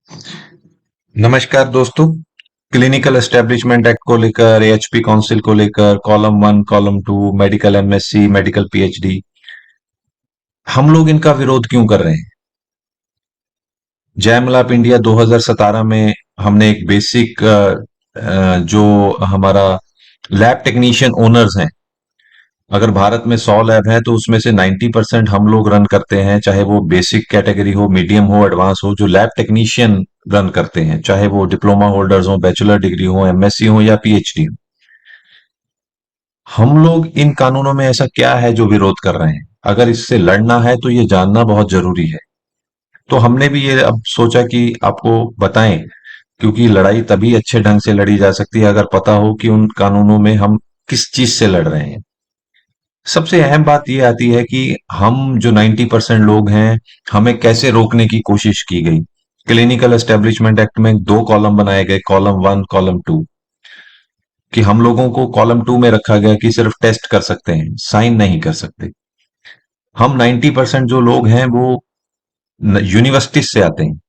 नमस्कार दोस्तों। Clinical establishment act को लेकर, एएचपी काउंसिल को लेकर, column one, column to, medical MSc, medical PhD, हम लोग इनका विरोध क्यों कर रहे हैं? जय मिलाप इंडिया 2017 में हमने एक बेसिक जो हमारा लैब टेक्नीशियन ओनर्स हैं, अगर भारत में 100 लैब है तो उसमें से 90% हम लोग रन करते हैं, चाहे वो बेसिक कैटेगरी हो, मीडियम हो, एडवांस हो। जो लैब टेक्नीशियन रन करते हैं, चाहे वो डिप्लोमा होल्डर्स हो, बैचलर डिग्री हो, एमएससी हो या पीएचडी हो, हम लोग इन कानूनों में ऐसा क्या है जो विरोध कर रहे हैं? अगर इससे लड़ना है तो ये जानना बहुत जरूरी है। तो हमने भी ये अब सोचा कि आपको बताएं, क्योंकि लड़ाई तभी अच्छे ढंग से लड़ी जा सकती है अगर पता हो कि उन कानूनों में हम किस चीज से लड़ रहे हैं। सबसे अहम बात ये आती है कि हम जो 90% लोग हैं, हमें कैसे रोकने की कोशिश की गई। क्लिनिकल एस्टेब्लिशमेंट एक्ट में दो कॉलम बनाए गए, कॉलम वन, कॉलम टू, कि हम लोगों को कॉलम टू में रखा गया कि सिर्फ टेस्ट कर सकते हैं, साइन नहीं कर सकते। हम 90% जो लोग हैं वो यूनिवर्सिटी से आते हैं।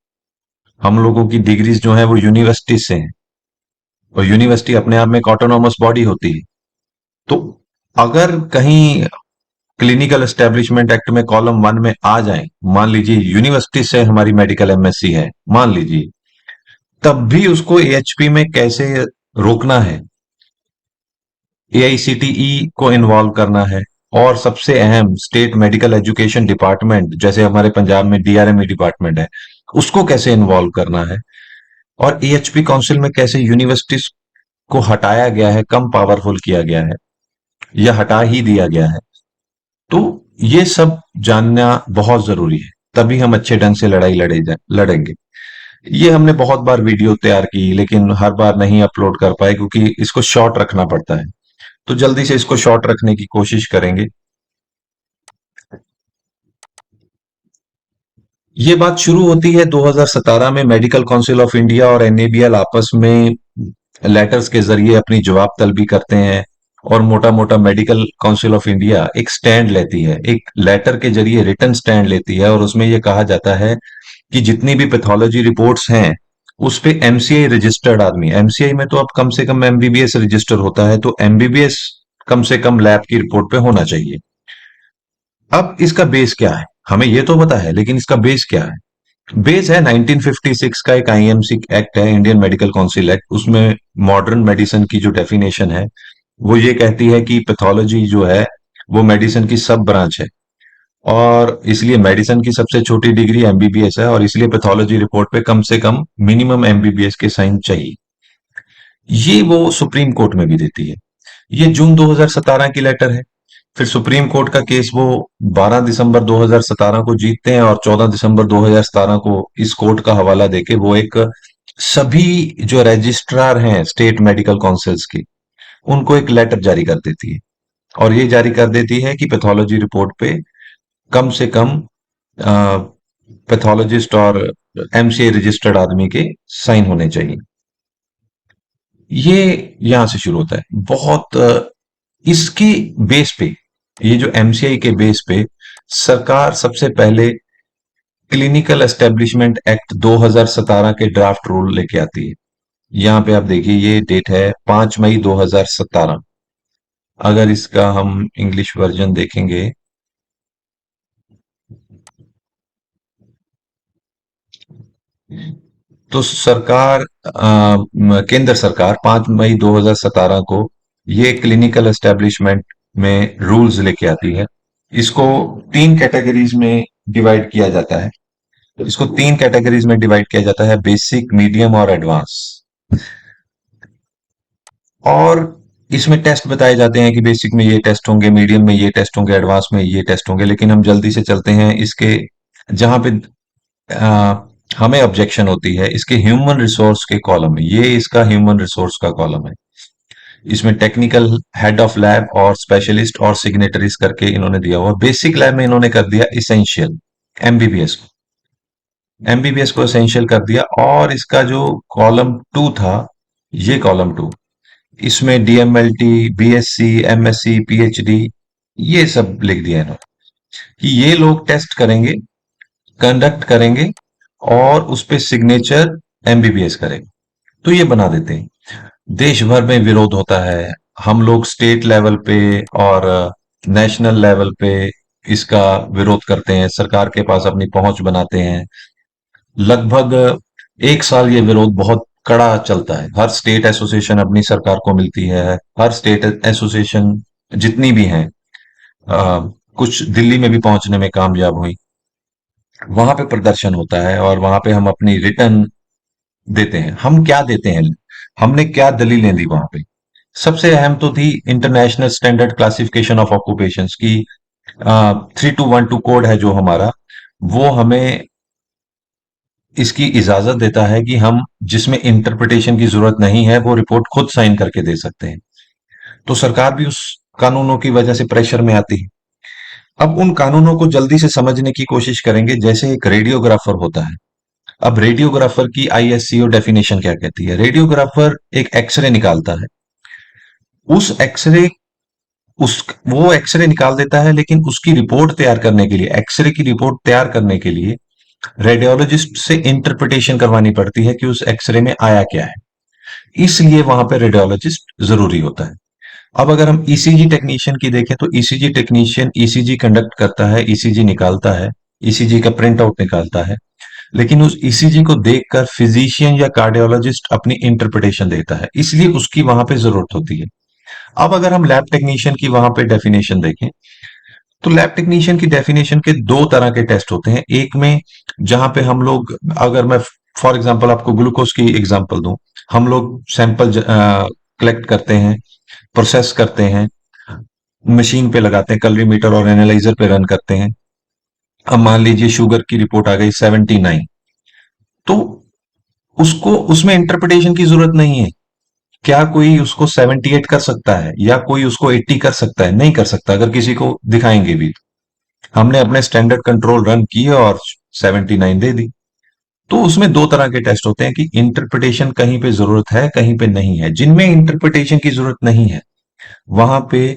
हम लोगों की डिग्रीज जो है वो यूनिवर्सिटी से हैं, और यूनिवर्सिटी अपने आप में एक ऑटोनॉमस बॉडी होती है। तो अगर कहीं क्लिनिकल एस्टेब्लिशमेंट एक्ट में कॉलम वन में आ जाए, मान लीजिए यूनिवर्सिटी से हमारी मेडिकल एमएससी है, मान लीजिए, तब भी उसको एएचपी में कैसे रोकना है, एआईसीटीई को इन्वॉल्व करना है। और सबसे अहम, स्टेट मेडिकल एजुकेशन डिपार्टमेंट, जैसे हमारे पंजाब में डीआरएमई डिपार्टमेंट है, उसको कैसे इन्वॉल्व करना है। और एएचपी काउंसिल में कैसे यूनिवर्सिटीज को हटाया गया है, कम पावरफुल किया गया है, या हटा ही दिया गया है। तो ये सब जानना बहुत जरूरी है, तभी हम अच्छे ढंग से लड़ेंगे। ये हमने बहुत बार वीडियो तैयार की, लेकिन हर बार नहीं अपलोड कर पाए क्योंकि इसको शॉर्ट रखना पड़ता है। तो जल्दी से इसको शॉर्ट रखने की कोशिश करेंगे। ये बात शुरू होती है 2017 में। मेडिकल काउंसिल ऑफ इंडिया और एनएबीएल आपस में लेटर्स के जरिए अपनी जवाब तलबी करते हैं, और मोटा मोटा मेडिकल काउंसिल ऑफ इंडिया एक स्टैंड लेती है, एक लेटर के जरिए रिटर्न स्टैंड लेती है, और उसमें यह कहा जाता है कि जितनी भी पैथोलॉजी रिपोर्ट्स हैं उस पे एमसीआई रजिस्टर्ड आदमी, एमसीआई में तो अब कम से कम एमबीबीएस रजिस्टर होता है, तो एमबीबीएस कम से कम लैब की रिपोर्ट पे होना चाहिए। अब इसका बेस क्या है, हमें ये तो पता है, लेकिन इसका बेस क्या है? बेस है 1956 का एक आईएमसी एक्ट है, इंडियन मेडिकल काउंसिल एक्ट। उसमें मॉडर्न मेडिसिन की जो डेफिनेशन है वो ये कहती है कि पैथोलॉजी जो है वो मेडिसिन की सब ब्रांच है, और इसलिए मेडिसिन की सबसे छोटी डिग्री एमबीबीएस है, और इसलिए पैथोलॉजी रिपोर्ट पे कम से कम मिनिमम एमबीबीएस के साइन चाहिए। ये वो सुप्रीम कोर्ट में भी देती है। ये जून 2017 की लेटर है। फिर सुप्रीम कोर्ट का केस वो 12 दिसंबर 2017 को जीतते हैं, और 14 दिसंबर 2017 को इस कोर्ट का हवाला देके वो एक सभी जो रजिस्ट्रार हैं स्टेट मेडिकल काउंसिल्स की, उनको एक लेटर जारी कर देती है, और ये जारी कर देती है कि पैथोलॉजी रिपोर्ट पे कम से कम पैथोलॉजिस्ट और एमसीए रजिस्टर्ड आदमी के साइन होने चाहिए। ये यहां से शुरू होता है। बहुत इसकी बेस पे, ये जो एमसीआई के बेस पे सरकार सबसे पहले क्लिनिकल एस्टेब्लिशमेंट एक्ट 2017 के ड्राफ्ट रूल लेके आती है। यहाँ पे आप देखिए, ये डेट है 5 मई 2017। अगर इसका हम इंग्लिश वर्जन देखेंगे तो केंद्र सरकार 5 मई 2017 को ये क्लिनिकल एस्टेब्लिशमेंट में रूल्स लेके आती है। इसको तीन कैटेगरीज में डिवाइड किया जाता है। इसको तीन कैटेगरीज में डिवाइड किया जाता है, बेसिक, मीडियम और एडवांस। और इसमें टेस्ट बताए जाते हैं कि बेसिक में ये टेस्ट होंगे, मीडियम में ये टेस्ट होंगे, एडवांस में ये टेस्ट होंगे। लेकिन हम जल्दी से चलते हैं इसके, जहां पे हमें ऑब्जेक्शन होती है, इसके ह्यूमन रिसोर्स के कॉलम में। ये इसका ह्यूमन रिसोर्स का कॉलम है। इसमें टेक्निकल हेड ऑफ लैब और स्पेशलिस्ट और सिग्नेटरीज करके इन्होंने दिया हुआ। बेसिक लैब में इन्होंने कर दिया इसेंशियल, एमबीबीएस को, एमबीबीएस को एसेंशियल कर दिया। और इसका जो कॉलम टू था, ये कॉलम टू, इसमें डीएमएलटी, बीएससी, एमएससी, पीएचडी, ये सब लिख दिया इन्होंने कि ये लोग टेस्ट करेंगे, कंडक्ट करेंगे, और उस पे सिग्नेचर एमबीबीएस करेगा। तो ये बना देते हैं। देश भर में विरोध होता है। हम लोग स्टेट लेवल पे और नेशनल लेवल पे इसका विरोध करते हैं, सरकार के पास अपनी पहुंच बनाते हैं। लगभग 1 साल ये विरोध बहुत कड़ा चलता है। हर स्टेट एसोसिएशन अपनी सरकार को मिलती है। हर स्टेट एसोसिएशन जितनी भी हैं, कुछ दिल्ली में भी पहुंचने में कामयाब हुई। वहां पे प्रदर्शन होता है और वहां पे हम अपनी रिटर्न देते हैं। हम क्या देते हैं, हमने क्या दलीलें दी वहां पे? सबसे अहम तो थी international standard classification of occupations की। 3212 कोड है जो हमारा, वो हमें इसकी इजाजत देता है कि हम जिसमें इंटरप्रिटेशन की जरूरत नहीं है वो रिपोर्ट खुद साइन करके दे सकते हैं। तो सरकार भी उस कानूनों की वजह से प्रेशर में आती है। अब उन कानूनों को जल्दी से समझने की कोशिश करेंगे। जैसे एक रेडियोग्राफर होता है। अब रेडियोग्राफर की आईएससीओ डेफिनेशन क्या कहती है? रेडियोग्राफर एक एक्सरे निकालता है। उस एक्सरे उस वो एक्सरे निकाल देता है, लेकिन उसकी रिपोर्ट तैयार करने के लिए, एक्सरे की रिपोर्ट तैयार करने के लिए रेडियोलॉजिस्ट से इंटरप्रिटेशन करवानी पड़ती है कि उस एक्सरे में आया क्या है। इसलिए वहां पे रेडियोलॉजिस्ट जरूरी होता है। अब अगर हम ईसीजी टेक्नीशियन की देखें तो ईसीजी टेक्नीशियन ईसीजी कंडक्ट करता है, ईसीजी निकालता है, ईसीजी का प्रिंट आउट निकालता है। लेकिन उस ईसीजी को देखकर फिजिशियन या कार्डियोलॉजिस्ट अपनी इंटरप्रिटेशन देता है, इसलिए उसकी वहां पे जरूरत होती है। अब अगर हम लैब टेक्नीशियन की वहां पे डेफिनेशन देखें तो लैब टेक्नीशियन की डेफिनेशन के दो तरह के टेस्ट होते हैं। एक में जहां पे हम लोग, अगर मैं फॉर एग्जांपल आपको ग्लूकोज की एग्जांपल दूं, हम लोग सैंपल कलेक्ट करते हैं, प्रोसेस करते हैं, मशीन पे लगाते हैं, कैलोरीमीटर और एनालाइजर पे रन करते हैं। अब मान लीजिए शुगर की रिपोर्ट आ गई 79, तो उसको उसमें इंटरप्रिटेशन की जरूरत नहीं है। क्या कोई उसको 78 कर सकता है या कोई उसको 80 कर सकता है? नहीं कर सकता, अगर किसी को दिखाएंगे भी। हमने अपने स्टैंडर्ड कंट्रोल रन किए और 79 दे दी। तो उसमें दो तरह के टेस्ट होते हैं कि इंटरप्रिटेशन कहीं पे जरूरत है, कहीं पे नहीं है। जिनमें इंटरप्रिटेशन की जरूरत नहीं है वहां पे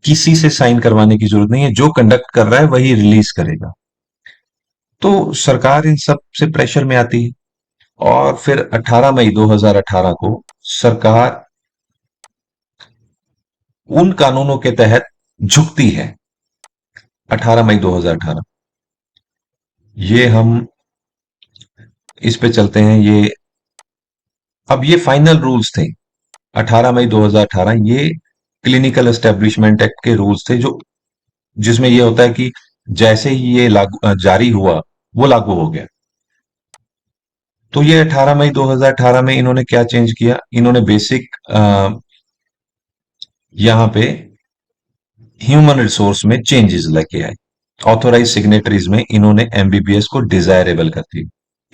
किसी से साइन करवाने की जरूरत नहीं है। जो कंडक्ट कर रहा है वही रिलीज करेगा। तो सरकार इन सब से प्रेशर में आती है और फिर 18 मई 2018 को सरकार उन कानूनों के तहत झुकती है। 18 मई 2018, ये हम इस पे चलते हैं। ये अब ये फाइनल रूल्स थे। 18 मई 2018 ये क्लिनिकल एस्टेब्लिशमेंट एक्ट के रूल्स थे, जो जिसमें ये होता है कि जैसे ही ये लागू जारी हुआ वो लागू हो गया। तो ये 18 मई 2018 में इन्होंने क्या चेंज किया? इन्होंने बेसिक यहां पे ह्यूमन रिसोर्स में चेंजेस लेके आए। ऑथोराइज सिग्नेटरीज में इन्होंने एमबीबीएस को डिजायरेबल कर दी,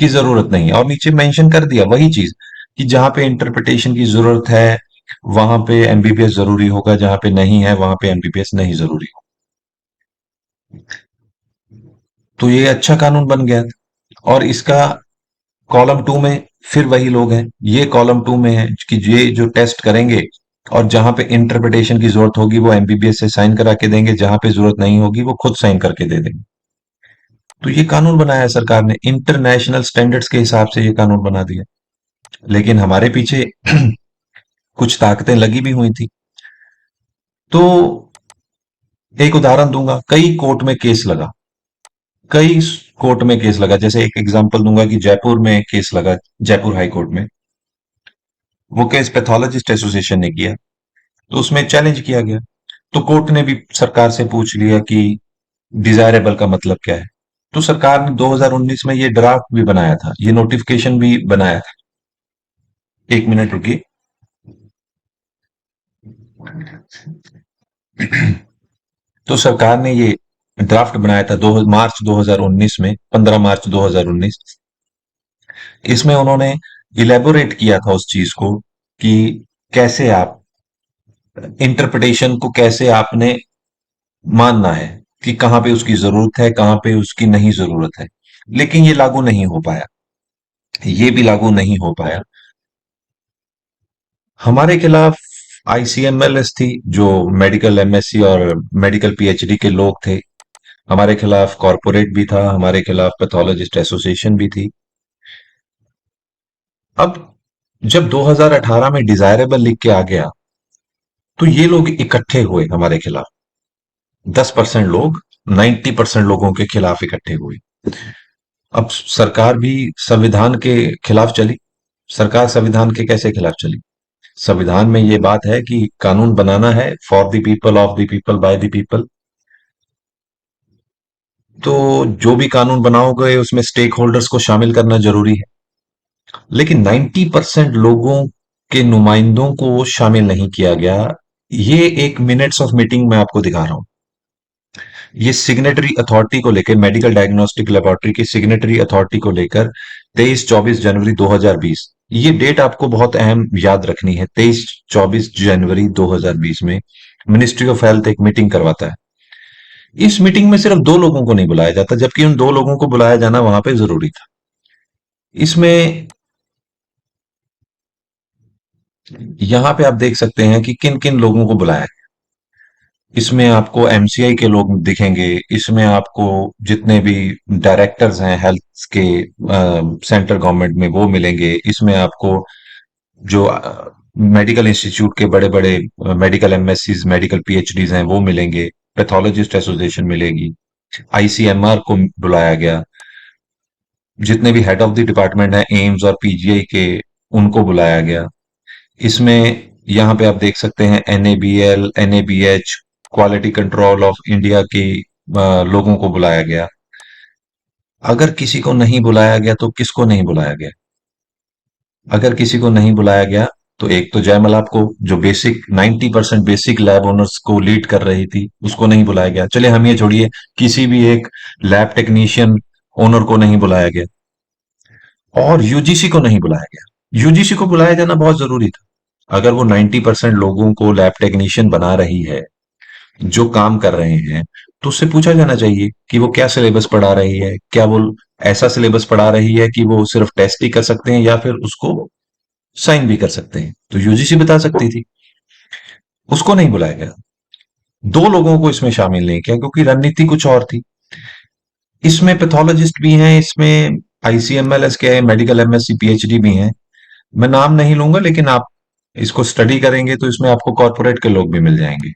की जरूरत नहीं है। और नीचे मेंशन कर दिया वही चीज कि जहां पे इंटरप्रिटेशन की जरूरत है वहां पे एमबीबीएस जरूरी होगा, जहां पे नहीं है वहां पे एमबीबीएस नहीं जरूरी होगा। तो ये अच्छा कानून बन गया। और इसका कॉलम टू में फिर वही लोग हैं। ये कॉलम टू में है कि ये जो टेस्ट करेंगे और जहां पे इंटरप्रिटेशन की जरूरत होगी वो एमबीबीएस से साइन करा के देंगे, जहां पे जरूरत नहीं होगी वो खुद साइन करके दे देंगे। तो ये कानून बनाया है सरकार ने, इंटरनेशनल स्टैंडर्ड्स के हिसाब से ये कानून बना दिया। लेकिन हमारे पीछे कुछ ताकतें लगी भी हुई थी। तो एक उदाहरण दूंगा, कई कोर्ट में केस लगा। कई कोर्ट में केस लगा। जैसे एक एग्जांपल दूंगा कि जयपुर में केस लगा, जयपुर हाई कोर्ट में। वो केस पैथोलॉजिस्ट एसोसिएशन ने किया, तो उसमें चैलेंज किया गया। तो कोर्ट ने भी सरकार से पूछ लिया कि डिजायरेबल का मतलब क्या है। तो सरकार ने 2019 में ये ड्राफ्ट भी बनाया था, ये नोटिफिकेशन भी बनाया था। एक मिनट रुकिए। तो सरकार ने ये ड्राफ्ट बनाया था 2 मार्च 2019 में, 15 मार्च 2019। इसमें उन्होंने इलेबोरेट किया था उस चीज को कि कैसे आप इंटरप्रिटेशन को कैसे आपने मानना है, कि कहां पे उसकी जरूरत है, कहां पे उसकी नहीं जरूरत है। लेकिन ये लागू नहीं हो पाया। ये भी लागू नहीं हो पाया। हमारे खिलाफ आईसीएमएलएस थी, जो मेडिकल एमएससी और मेडिकल पीएचडी के लोग थे। हमारे खिलाफ कॉरपोरेट भी था, हमारे खिलाफ पैथोलॉजिस्ट एसोसिएशन भी थी। अब जब 2018 में डिजायरेबल लिख के आ गया, तो ये लोग इकट्ठे हुए हमारे खिलाफ। 10% लोग 90% लोगों के खिलाफ इकट्ठे हुए। अब सरकार भी संविधान के खिलाफ चली। सरकार संविधान के कैसे खिलाफ चली? संविधान में ये बात है कि कानून बनाना है for the people, of the people, by the people. तो जो भी कानून बनाओगे उसमें स्टेक होल्डर्स को शामिल करना जरूरी है। लेकिन 90% लोगों के नुमाइंदों को शामिल नहीं किया गया। ये एक मिनट्स ऑफ मीटिंग मैं आपको दिखा रहा हूं। ये सिग्नेटरी अथॉरिटी को लेकर, मेडिकल डायग्नोस्टिक लेबोरेटरी की सिग्नेटरी अथॉरिटी को लेकर 23-24 जनवरी 2020, ये डेट आपको बहुत अहम याद रखनी है। 23-24 जनवरी 2020 में मिनिस्ट्री ऑफ हेल्थ एक मीटिंग करवाता है। इस मीटिंग में सिर्फ दो लोगों को नहीं बुलाया जाता, जबकि उन दो लोगों को बुलाया जाना वहां पे जरूरी था। इसमें यहां पे आप देख सकते हैं कि किन किन लोगों को बुलाया है। इसमें आपको एमसीआई के लोग दिखेंगे, इसमें आपको जितने भी डायरेक्टर्स हैं हेल्थ के सेंट्रल गवर्नमेंट में वो मिलेंगे, इसमें आपको जो मेडिकल इंस्टीट्यूट के बड़े बड़े मेडिकल एमएससीज, मेडिकल पीएचडीज हैं वो मिलेंगे, पैथोलॉजिस्ट एसोसिएशन मिलेगी, आईसीएमआर को बुलाया गया, जितने भी हेड ऑफ द डिपार्टमेंट हैं एम्स और पीजीआई के उनको बुलाया गया। इसमें यहाँ पे आप देख सकते हैं NABL, NABH, quality control of India के लोगों को बुलाया गया। अगर किसी को नहीं बुलाया गया तो किसको नहीं बुलाया गया? अगर किसी को नहीं बुलाया गया तो एक तो जयमल आपको, जो बेसिक 90% बेसिक लैब ओनर्स को लीड कर रही थी, उसको नहीं बुलाया गया। चलिए हम ये छोड़िए, किसी भी एक लैब टेक्नीशियन ओनर को नहीं बुलाया गया, और यूजीसी को नहीं बुलाया गया। यूजीसी को बुलाया जाना बहुत जरूरी था। अगर वो 90% लोगों को लैब टेक्नीशियन बना रही है, जो काम कर रहे हैं, तो उससे पूछा जाना चाहिए कि वो क्या सिलेबस पढ़ा रही है। क्या वो ऐसा सिलेबस पढ़ा रही है कि वो सिर्फ टेस्ट ही कर सकते हैं या फिर उसको साइन भी कर सकते हैं? तो यूजीसी बता सकती थी। उसको नहीं बुलाया गया। दो लोगों को इसमें शामिल नहीं किया क्योंकि रणनीति कुछ और थी। इसमें पैथोलॉजिस्ट भी हैं, इसमें आईसीएमएलएस के हैं, मेडिकल एमएससी पीएचडी भी हैं। मैं नाम नहीं लूंगा, लेकिन आप इसको स्टडी करेंगे तो इसमें आपको कॉर्पोरेट के लोग भी मिल जाएंगे,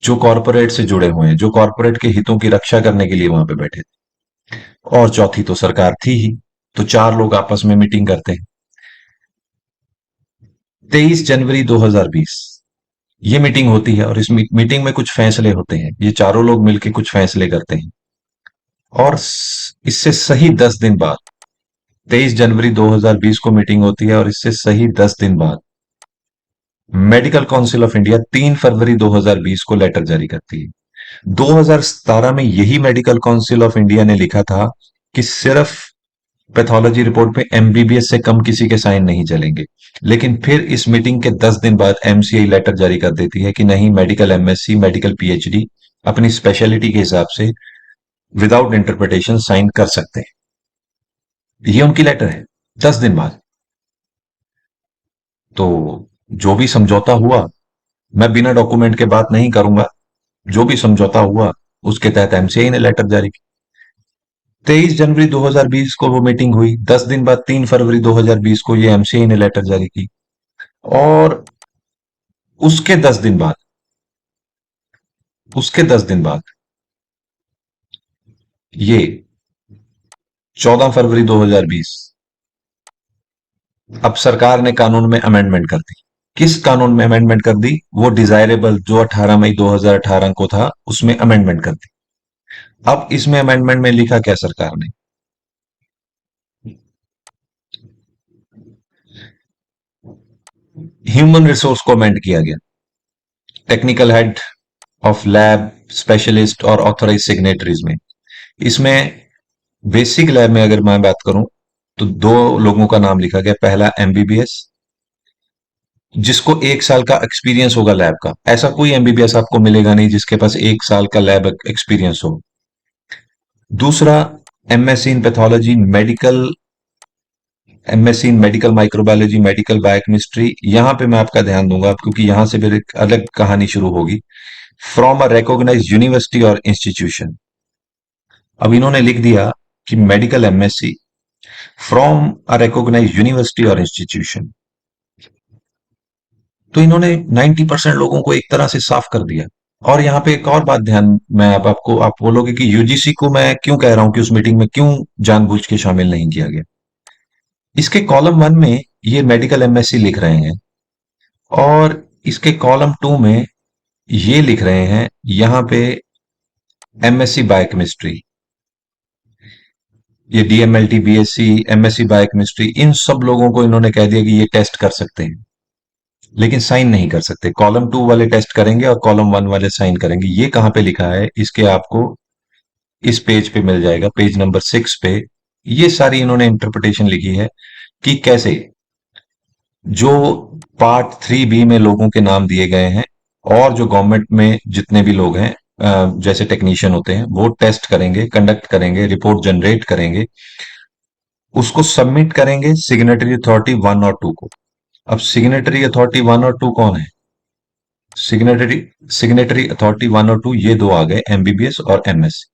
जो कॉर्पोरेट से जुड़े हुए हैं, जो कॉर्पोरेट के हितों की रक्षा करने के लिए वहां पे बैठे थे। और चौथी तो सरकार थी ही। तो चार लोग आपस में मीटिंग करते हैं। 23 जनवरी 2020 ये मीटिंग होती है, और इस मीटिंग में कुछ फैसले होते हैं। ये चारों लोग मिलकर कुछ फैसले करते हैं। और इससे सही 10 दिन बाद, 23 जनवरी 2020 को मीटिंग होती है, और इससे सही 10 दिन बाद मेडिकल काउंसिल ऑफ इंडिया 3 फरवरी 2020 को लेटर जारी करती है। 2017 में यही मेडिकल काउंसिल ऑफ इंडिया ने लिखा था कि सिर्फ पैथोलॉजी रिपोर्ट पे एमबीबीएस से कम किसी के साइन नहीं चलेंगे। लेकिन फिर इस मीटिंग के 10 दिन बाद एमसीआई लेटर जारी कर देती है कि नहीं, मेडिकल एमएससी, मेडिकल पीएचडी अपनी स्पेशलिटी के हिसाब से विदाउट इंटरप्रिटेशन साइन कर सकते हैं। ये उनकी लेटर है 10 दिन बाद। तो जो भी समझौता हुआ, मैं बिना डॉक्यूमेंट के बात नहीं करूंगा, जो भी समझौता हुआ उसके तहत एमसीआई ने लेटर जारी किया। 23 जनवरी 2020 को वो मीटिंग हुई। 10 दिन बाद 3 फरवरी 2020 को ये एमसीआई ने लेटर जारी की। और उसके 10 दिन बाद, उसके 10 दिन बाद ये 14 फरवरी 2020, अब सरकार ने कानून में अमेंडमेंट कर दी। किस कानून में अमेंडमेंट कर दी? वो डिजायरेबल जो 18 मई 2018 को था, उसमें अमेंडमेंट कर दी। अब इसमें अमेंडमेंट में लिखा क्या सरकार ने? ह्यूमन रिसोर्स को अमेंड किया गया। Technical head of lab, specialist और ऑथराइज सिग्नेटरीज में, इसमें बेसिक लैब में अगर मैं बात करूं तो दो लोगों का नाम लिखा गया। पहला एमबीबीएस, जिसको 1 साल का एक्सपीरियंस होगा लैब का। ऐसा कोई एमबीबीएस आपको मिलेगा नहीं जिसके पास 1 साल का लैब एक्सपीरियंस हो। दूसरा, MSc in pathology medical, MSc in medical microbiology, medical biochemistry. यहां पे मैं आपका ध्यान दूंगा क्योंकि यहां से फिर एक अलग कहानी शुरू होगी। फ्रॉम अ रिकॉग्नाइज्ड यूनिवर्सिटी और इंस्टीट्यूशन। अब इन्होंने लिख दिया कि medical MSc from a recognised university और इंस्टीट्यूशन। तो इन्होंने 90% लोगों को एक तरह से साफ कर दिया। और यहाँ पे एक और बात ध्यान, मैं अब आपको, आप बोलोगे कि यूजीसी को मैं क्यों कह रहा हूं कि उस मीटिंग में क्यों जानबूझ के शामिल नहीं किया गया। इसके कॉलम 1 में ये मेडिकल एमएससी लिख रहे हैं, और इसके कॉलम 2 में ये लिख रहे हैं यहां पे एमएससी बायोकेमिस्ट्री। ये डीएमएलटी, बीएससी, एमएससी बायोकेमिस्ट्री, इन सब लोगों को इन्होंने कह दिया कि ये टेस्ट कर सकते हैं, लेकिन साइन नहीं कर सकते। कॉलम 2 वाले टेस्ट करेंगे और कॉलम 1 वाले साइन करेंगे। ये कहां पे लिखा है, इसके आपको इस पेज पे मिल जाएगा, पेज नंबर 6 पे। ये सारी इन्होंने इंटरप्रिटेशन लिखी है कि कैसे जो पार्ट 3B में लोगों के नाम दिए गए हैं, और जो गवर्नमेंट में जितने भी लोग हैं, जैसे टेक्नीशियन होते हैं, वो टेस्ट करेंगे, कंडक्ट करेंगे, रिपोर्ट जनरेट करेंगे, उसको सबमिट करेंगे सिग्नेटरी अथॉरिटी 1 और 2 को। अब सिग्नेटरी अथॉरिटी 1 और 2 कौन है? सिग्नेटरी सिग्नेटरी अथॉरिटी 1 और 2, ये दो आ गए, एमबीबीएस और एमएससी।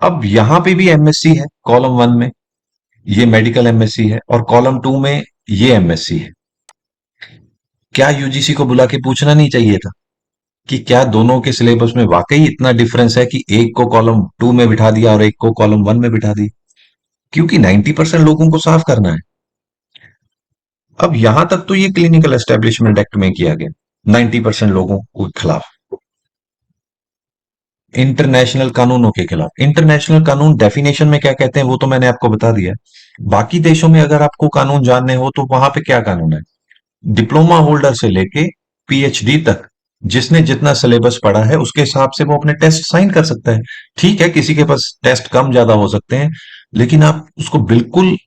अब यहां पे भी एमएससी है कॉलम 1 में, ये मेडिकल एमएससी है, और कॉलम 2 में ये एमएससी है। क्या यूजीसी को बुला के पूछना नहीं चाहिए था कि क्या दोनों के सिलेबस में वाकई इतना डिफरेंस है कि एक को कॉलम 2 में बिठा दिया और एक को कॉलम 1 में बिठा दी? क्योंकि 90% लोगों को साफ करना है। अब यहां तक तो ये क्लिनिकल एस्टेब्लिशमेंट एक्ट में किया गया, 90% लोगों के खिलाफ, इंटरनेशनल कानूनों के खिलाफ। इंटरनेशनल कानून डेफिनेशन में क्या कहते हैं वो तो मैंने आपको बता दिया। बाकी देशों में अगर आपको कानून जानने हो तो वहां पे क्या कानून है, डिप्लोमा होल्डर से लेके पीएचडी तक जिसने जितना सिलेबस पढ़ा है उसके हिसाब से वो अपने टेस्ट साइन कर सकता है। ठीक है, किसी के पास टेस्ट कम ज्यादा हो सकते हैं, लेकिन आप उसको बिल्कुल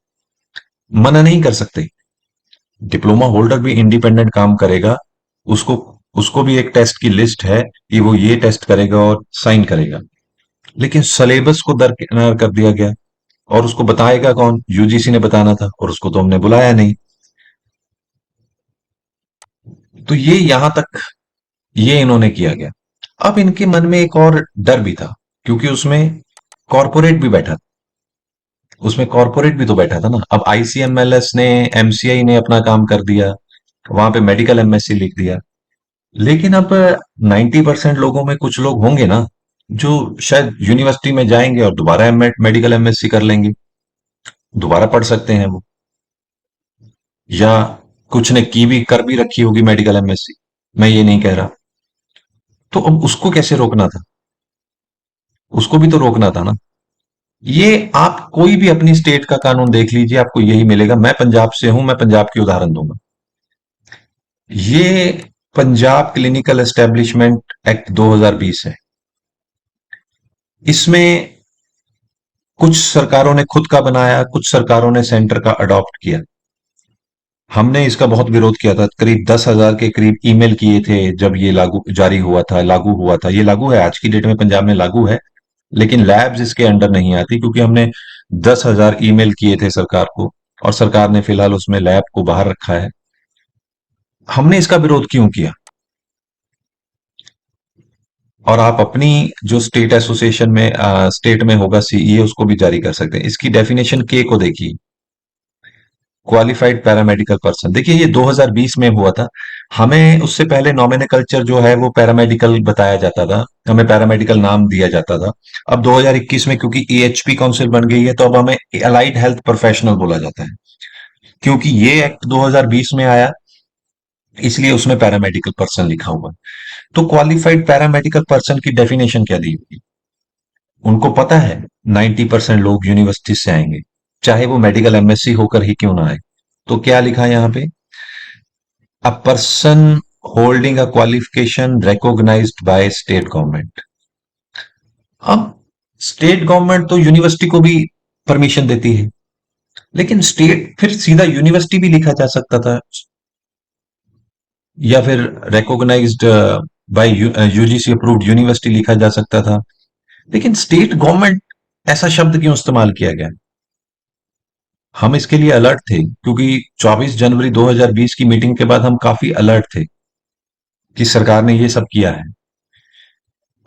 मना नहीं कर सकते। डिप्लोमा होल्डर भी इंडिपेंडेंट काम करेगा, उसको उसको भी एक टेस्ट की लिस्ट है कि वो ये टेस्ट करेगा और साइन करेगा। लेकिन सिलेबस को दरकिनार कर दिया गया, और उसको बताएगा कौन? यूजीसी ने बताना था, और उसको तो हमने बुलाया नहीं। तो ये यहां तक ये इन्होंने किया गया। अब इनके मन में एक और डर भी था, क्योंकि उसमें कॉरपोरेट भी बैठा था। उसमें कॉरपोरेट भी तो बैठा था ना। अब आईसीएमएलएस ने, एमसीआई ने अपना काम कर दिया, वहां पे मेडिकल एमएससी लिख दिया। लेकिन अब 90% लोगों में कुछ लोग होंगे ना जो शायद यूनिवर्सिटी में जाएंगे और दोबारा मेडिकल एमएससी कर लेंगे, दोबारा पढ़ सकते हैं वो। या कुछ ने की भी, कर भी रखी होगी मेडिकल एमएससी, मैं ये नहीं कह रहा। तो अब उसको कैसे रोकना था? उसको भी तो रोकना था ना। ये आप कोई भी अपनी स्टेट का कानून देख लीजिए, आपको यही मिलेगा। मैं पंजाब से हूं, मैं पंजाब की उदाहरण दूंगा। ये पंजाब क्लिनिकल एस्टेब्लिशमेंट एक्ट 2020 है। इसमें कुछ सरकारों ने खुद का बनाया, कुछ सरकारों ने सेंटर का अडॉप्ट किया। हमने इसका बहुत विरोध किया था, करीब 10,000 के करीब ईमेल किए थे जब ये लागू जारी हुआ था, लागू हुआ था। ये लागू है, आज की डेट में पंजाब में लागू है, लेकिन लैब्स इसके अंडर नहीं आती, क्योंकि हमने 10,000 ईमेल किए थे सरकार को, और सरकार ने फिलहाल उसमें लैब को बाहर रखा है। हमने इसका विरोध क्यों किया? और आप अपनी जो स्टेट एसोसिएशन में, स्टेट में होगा सीईए, उसको भी जारी कर सकते हैं। इसकी डेफिनेशन के को देखिए, क्वालिफाइड पैरामेडिकल पर्सन। देखिए ये 2020 में हुआ था। हमें उससे पहले नॉमेनक्लेचर जो है वो पैरामेडिकल बताया जाता था, हमें पैरामेडिकल नाम दिया जाता था। अब 2021 में क्योंकि एएचपी काउंसिल बन गई है, तो अब हमें अलाइड हेल्थ प्रोफेशनल बोला जाता है, क्योंकि ये एक्ट 2020 में आया, इसलिए उसमें पैरामेडिकल पर्सन लिखा हुआ है। तो क्वालिफाइड पैरामेडिकल पर्सन की डेफिनेशन क्या दी हुई? उनको पता है 90% लोग यूनिवर्सिटी से आएंगे, चाहे वो मेडिकल एमएससी होकर ही क्यों ना आए। तो क्या लिखा है यहां पे? A person holding a qualification recognized bye state government. अब स्टेट गवर्नमेंट तो यूनिवर्सिटी को भी परमिशन देती है, लेकिन स्टेट फिर सीधा यूनिवर्सिटी भी लिखा जा सकता था, या फिर recognized bye UGC approved university लिखा जा सकता था। लेकिन स्टेट गवर्नमेंट ऐसा शब्द क्यों इस्तेमाल किया गया? हम इसके लिए अलर्ट थे, क्योंकि 24 जनवरी 2020 की मीटिंग के बाद हम काफी अलर्ट थे कि सरकार ने ये सब किया है।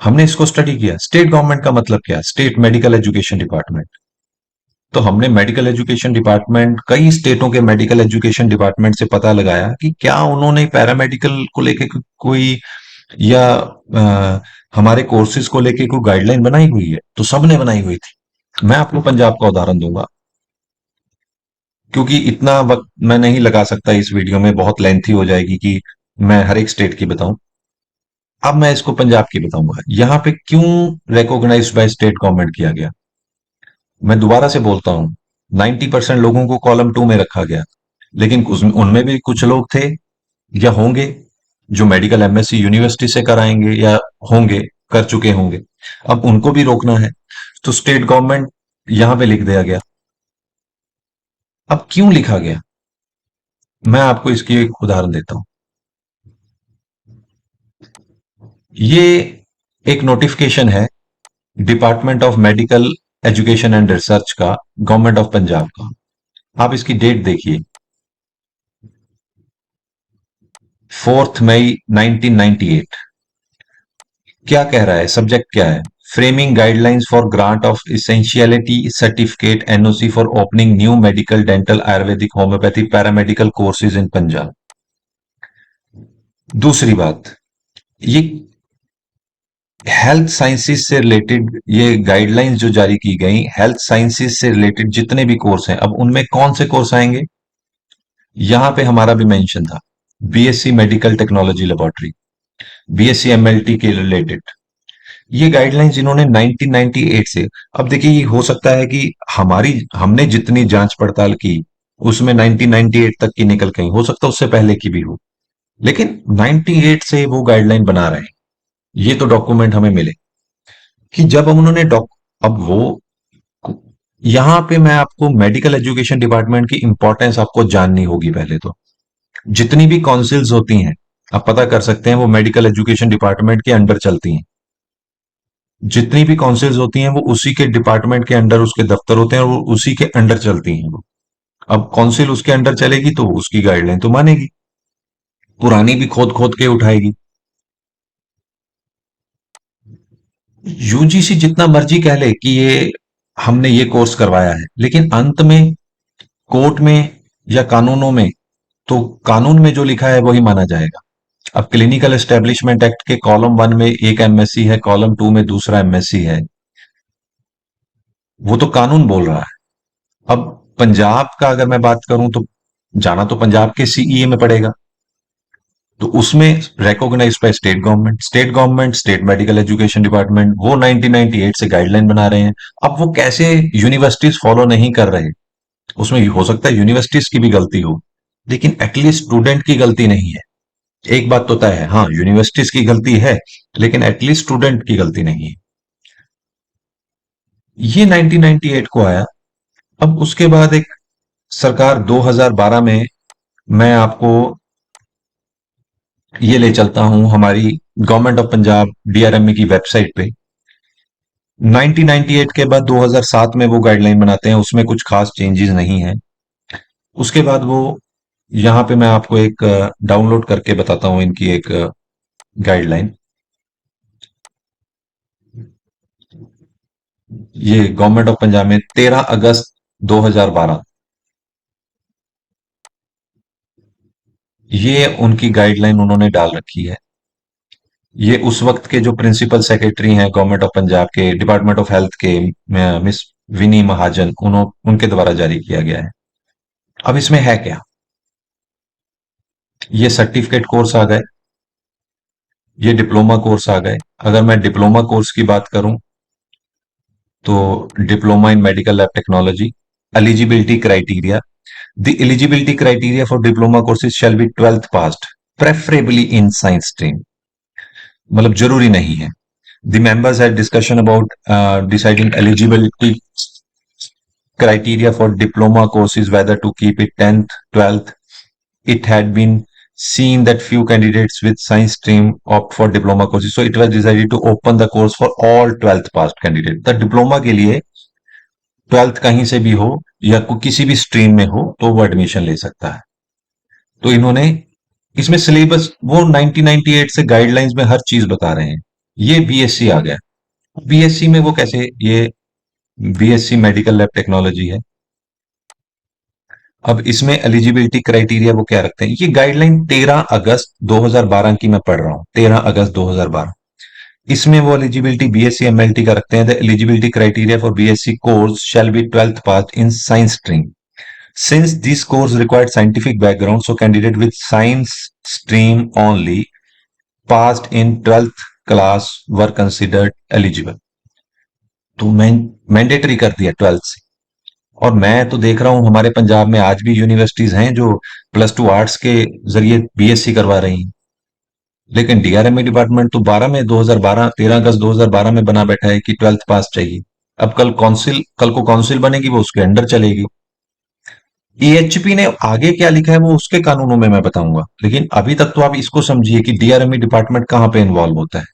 हमने इसको स्टडी किया। स्टेट गवर्नमेंट का मतलब क्या? State medical education department. तो हमने मेडिकल एजुकेशन डिपार्टमेंट, कई स्टेटों के मेडिकल एजुकेशन डिपार्टमेंट से पता लगाया कि क्या उन्होंने पैरामेडिकल को लेके कोई, या हमारे कोर्सेज को लेके कोई गाइडलाइन बनाई हुई है। तो सबने बनाई हुई थी। मैं आपको पंजाब का उदाहरण दूंगा, क्योंकि इतना वक्त मैं नहीं लगा सकता इस वीडियो में, बहुत लेंथी हो जाएगी कि मैं हर एक स्टेट की बताऊं। अब मैं इसको पंजाब की बताऊंगा। यहां पे क्यों रिकॉग्नाइज्ड बाय स्टेट गवर्नमेंट किया गया। मैं दोबारा से बोलता हूं, 90% लोगों को कॉलम 2 में रखा गया, लेकिन उनमें भी कुछ लोग थे या होंगे जो मेडिकल एमएससी यूनिवर्सिटी से कराएंगे, या होंगे, कर चुके होंगे। अब उनको भी रोकना है, तो स्टेट गवर्नमेंट यहां पे लिख दिया गया। अब क्यों लिखा गया, मैं आपको इसकी एक उदाहरण देता हूं। ये एक नोटिफिकेशन है department of medical education and research का, गवर्नमेंट ऑफ पंजाब का। आप इसकी डेट देखिए, 4 मई 1998। क्या कह रहा है, सब्जेक्ट क्या है? Framing guidelines for grant of essentiality certificate NOC for opening new medical, dental, Ayurvedic, homeopathy, paramedical courses in Punjab. दूसरी बात, ये हेल्थ साइंसेस से रिलेटेड ये गाइडलाइंस जो जारी की गई, हेल्थ साइंसेस से रिलेटेड जितने भी कोर्स हैं, अब उनमें कौन से कोर्स आएंगे? यहां पे हमारा भी मेंशन था, BSc medical technology laboratory, BSc MLT के रिलेटेड। ये गाइडलाइंस इन्होंने 1998 से, अब देखिए ये हो सकता है कि हमने जितनी जांच पड़ताल की उसमें 1998 तक की निकल गई, हो सकता है उससे पहले की भी हो, लेकिन 98 से वो गाइडलाइन बना रहे हैं। ये तो डॉक्यूमेंट हमें मिले कि जब हम उन्होंने डॉक अब वो, यहां पे मैं आपको मेडिकल एजुकेशन डिपार्टमेंट की इंपॉर्टेंस आपको जाननी होगी। पहले तो जितनी भी काउंसिल्स होती हैं, आप पता कर सकते हैं, वो मेडिकल एजुकेशन डिपार्टमेंट के अंडर चलती हैं। जितनी भी काउंसिल्स होती हैं वो उसी के डिपार्टमेंट के अंडर उसके दफ्तर होते हैं, और वो उसी के अंडर चलती हैं वो। अब काउंसिल उसके अंडर चलेगी तो उसकी गाइडलाइन तो मानेगी, पुरानी भी खोद खोद के उठाएगी। यूजीसी जितना मर्जी कह ले कि ये हमने ये कोर्स करवाया है, लेकिन अंत में कोर्ट में या कानूनों में, तो कानून में जो लिखा है वही माना जाएगा। अब क्लिनिकल एस्टेब्लिशमेंट एक्ट के कॉलम 1 में एक एमएससी है, कॉलम 2 में दूसरा एमएससी है, वो तो कानून बोल रहा है। अब पंजाब का अगर मैं बात करूं तो जाना तो पंजाब के सीईए में पड़ेगा, तो उसमें recognise by state government. State government, state medical education department, वो 1998 से गाइडलाइन बना रहे हैं। अब वो कैसे यूनिवर्सिटीज फॉलो नहीं कर रहे, उसमें हो सकता है यूनिवर्सिटीज की भी गलती हो, लेकिन एटलीस्ट स्टूडेंट की गलती नहीं है। एक बात तो तय है, हाँ यूनिवर्सिटीज की गलती है, लेकिन एटलीस्ट स्टूडेंट की गलती नहीं है। ये 1998 को आया। अब उसके बाद एक सरकार 2012 में, मैं आपको ये ले चलता हूं हमारी गवर्नमेंट ऑफ पंजाब डीआरएमए की वेबसाइट पे। 1998 के बाद 2007 में वो गाइडलाइन बनाते हैं, उसमें कुछ खास चेंजेस नहीं है। उसके बाद वो, यहां पे मैं आपको एक डाउनलोड करके बताता हूं इनकी एक गाइडलाइन। ये गवर्नमेंट ऑफ पंजाब में 13 अगस्त 2012, ये उनकी गाइडलाइन उन्होंने डाल रखी है। ये उस वक्त के जो प्रिंसिपल सेक्रेटरी हैं गवर्नमेंट ऑफ पंजाब के, डिपार्टमेंट ऑफ हेल्थ के, मिस विनी महाजन, उनके द्वारा जारी किया गया है। अब इसमें है क्या, ये सर्टिफिकेट कोर्स आ गए, ये डिप्लोमा कोर्स आ गए। अगर मैं डिप्लोमा कोर्स की बात करूं तो diploma in medical lab technology, eligibility criteria, the eligibility criteria for diploma courses shall be 12th passed, preferably in science stream. मतलब जरूरी नहीं है। The members had discussion about deciding eligibility criteria for diploma courses whether to keep it 10th, 12th. It had been seen that few candidates with science stream opt for diploma courses, so it was decided to open the course for all 12th passed candidates. The diploma के लिए 12th कहीं से भी हो या किसी भी stream में हो तो वो एडमिशन ले सकता है। तो इन्होंने इसमें सिलेबस वो 1998 से गाइडलाइंस में हर चीज बता रहे हैं। ये बीएससी आ गया। बीएससी में वो कैसे, ये बीएससी मेडिकल लैब टेक्नोलॉजी है। अब इसमें एलिजिबिलिटी क्राइटेरिया वो क्या रखते हैं, ये गाइडलाइन 13 अगस्त 2012 की मैं पढ़ रहा हूँ, 13 अगस्त 2012। इसमें वो एलिजिबिलिटी बीएससी एमएलटी का रखते हैं। The eligibility criteria for BSc course shall be 12th pass in science stream, since this course required scientific background, so candidate with science stream only passed in 12th class were considered eligible। तो mandatory कर दिया 12th से। और मैं तो देख रहा हूं हमारे पंजाब में आज भी यूनिवर्सिटीज हैं जो +2 आर्ट्स के जरिए बीएससी करवा रही हैं। लेकिन डीआरएमए डिपार्टमेंट तो 12 में 2012 13 अगस्त 2012 में बना बैठा है कि 12th पास चाहिए। अब कल को काउंसिल बनेगी, वो उसके अंडर चलेगी। एएचपी ने आगे क्या लिखा है वो उसके कानूनों में मैं बताऊंगा, लेकिन अभी तक तो आप इसको समझिए कि डीआरएमई डिपार्टमेंट कहां पे इन्वॉल्व होता है।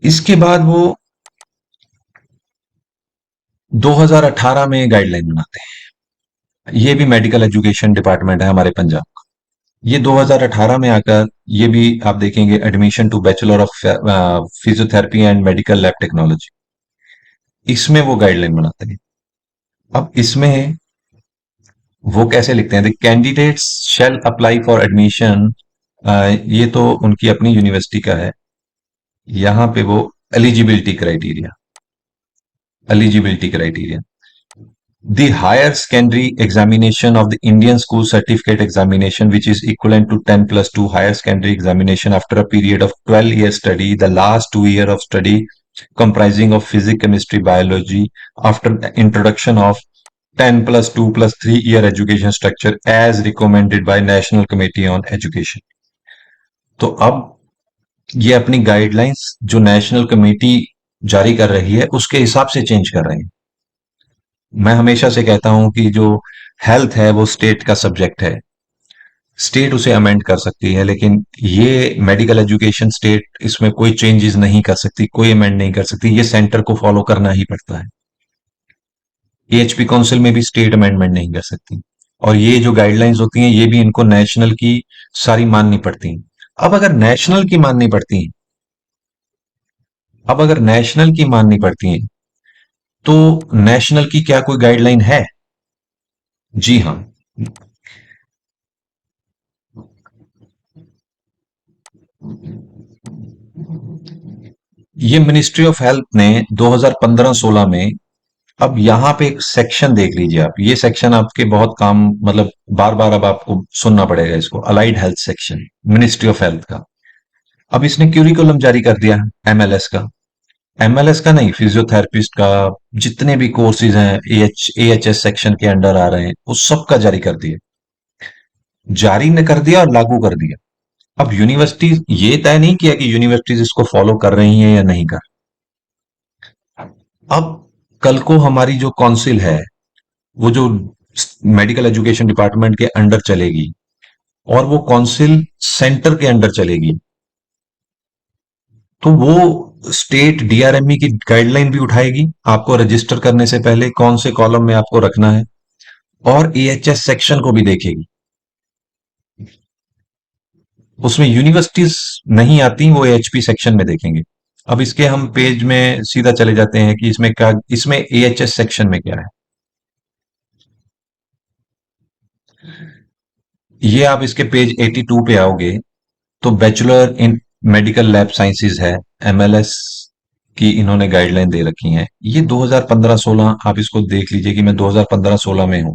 इसके बाद वो 2018 में गाइडलाइन बनाते हैं। ये भी मेडिकल एजुकेशन डिपार्टमेंट है हमारे पंजाब का। ये 2018 में आकर, ये भी आप देखेंगे, admission to bachelor of physiotherapy and medical lab technology, इसमें वो गाइडलाइन बनाते हैं। अब इसमें वो कैसे लिखते हैं, the candidates shall apply for admission, ये तो उनकी अपनी यूनिवर्सिटी का है। यहां पे वो eligibility criteria, eligibility criteria, the higher secondary examination of the Indian school certificate examination, which is equivalent to 10 plus 2 higher secondary examination after a period of 12 years study, the last 2 years of study comprising of physics, chemistry, biology, after the introduction of 10 plus 2 plus 3 year education structure as recommended by National Committee on Education। तो अब ये अपनी guidelines जो national committee जारी कर रही है उसके हिसाब से चेंज कर रहे हैं। मैं हमेशा से कहता हूं कि जो हेल्थ है वो स्टेट का सब्जेक्ट है, स्टेट उसे अमेंड कर सकती है, लेकिन ये मेडिकल एजुकेशन स्टेट इसमें कोई चेंजेस नहीं कर सकती, कोई अमेंड नहीं कर सकती, ये सेंटर को फॉलो करना ही पड़ता है। एएचपी काउंसिल में भी स्टेट अमेंडमेंट नहीं कर सकती। और ये जो गाइडलाइंस होती हैं ये भी इनको नेशनल की सारी माननी पड़ती हैं। अब अगर नेशनल की माननी पड़ती हैं, अब अगर नेशनल की माननी पड़ती हैं तो नेशनल की क्या कोई गाइडलाइन है? जी हाँ। ये मिनिस्ट्री ऑफ हेल्थ ने 2015-16 में, अब यहां पे एक सेक्शन देख लीजिए आप, ये सेक्शन आपके बहुत काम, मतलब बार बार अब आपको सुनना पड़ेगा इसको, allied health section, ministry of health का। अब इसने क्यूरिकुलम जारी कर दिया एमएलएस का, एमएलएस का नहीं, फिजियोथेरेपिस्ट का, जितने भी कोर्सेज हैं एएचएस सेक्शन के अंडर आ रहे हैं उस सब का जारी कर दिया, जारी ने कर दिया और लागू कर दिया। अब यूनिवर्सिटी ये तय नहीं किया कि यूनिवर्सिटीज इसको फॉलो कर रही हैं या नहीं कर। अब कल को हमारी जो काउंसिल है वो जो मेडिकल एजुकेशन डिपार्टमेंट के अंडर चलेगी और वो काउंसिल सेंटर के अंडर चलेगी, तो वो स्टेट डीआरएमई की गाइडलाइन भी उठाएगी आपको रजिस्टर करने से पहले कौन से कॉलम में आपको रखना है, और एएचएस सेक्शन को भी देखेगी। उसमें यूनिवर्सिटीज नहीं आती, वो एएचपी सेक्शन में देखेंगे। अब इसके हम पेज में सीधा चले जाते हैं कि इसमें क्या, इसमें एएचएस सेक्शन में क्या है। ये आप इसके पेज 82 पे आओगे तो bachelor in medical lab sciences है, एमएलएस की इन्होंने गाइडलाइन दे रखी है। ये 2015-16 आप इसको देख लीजिए कि मैं 2015-16 में हूं।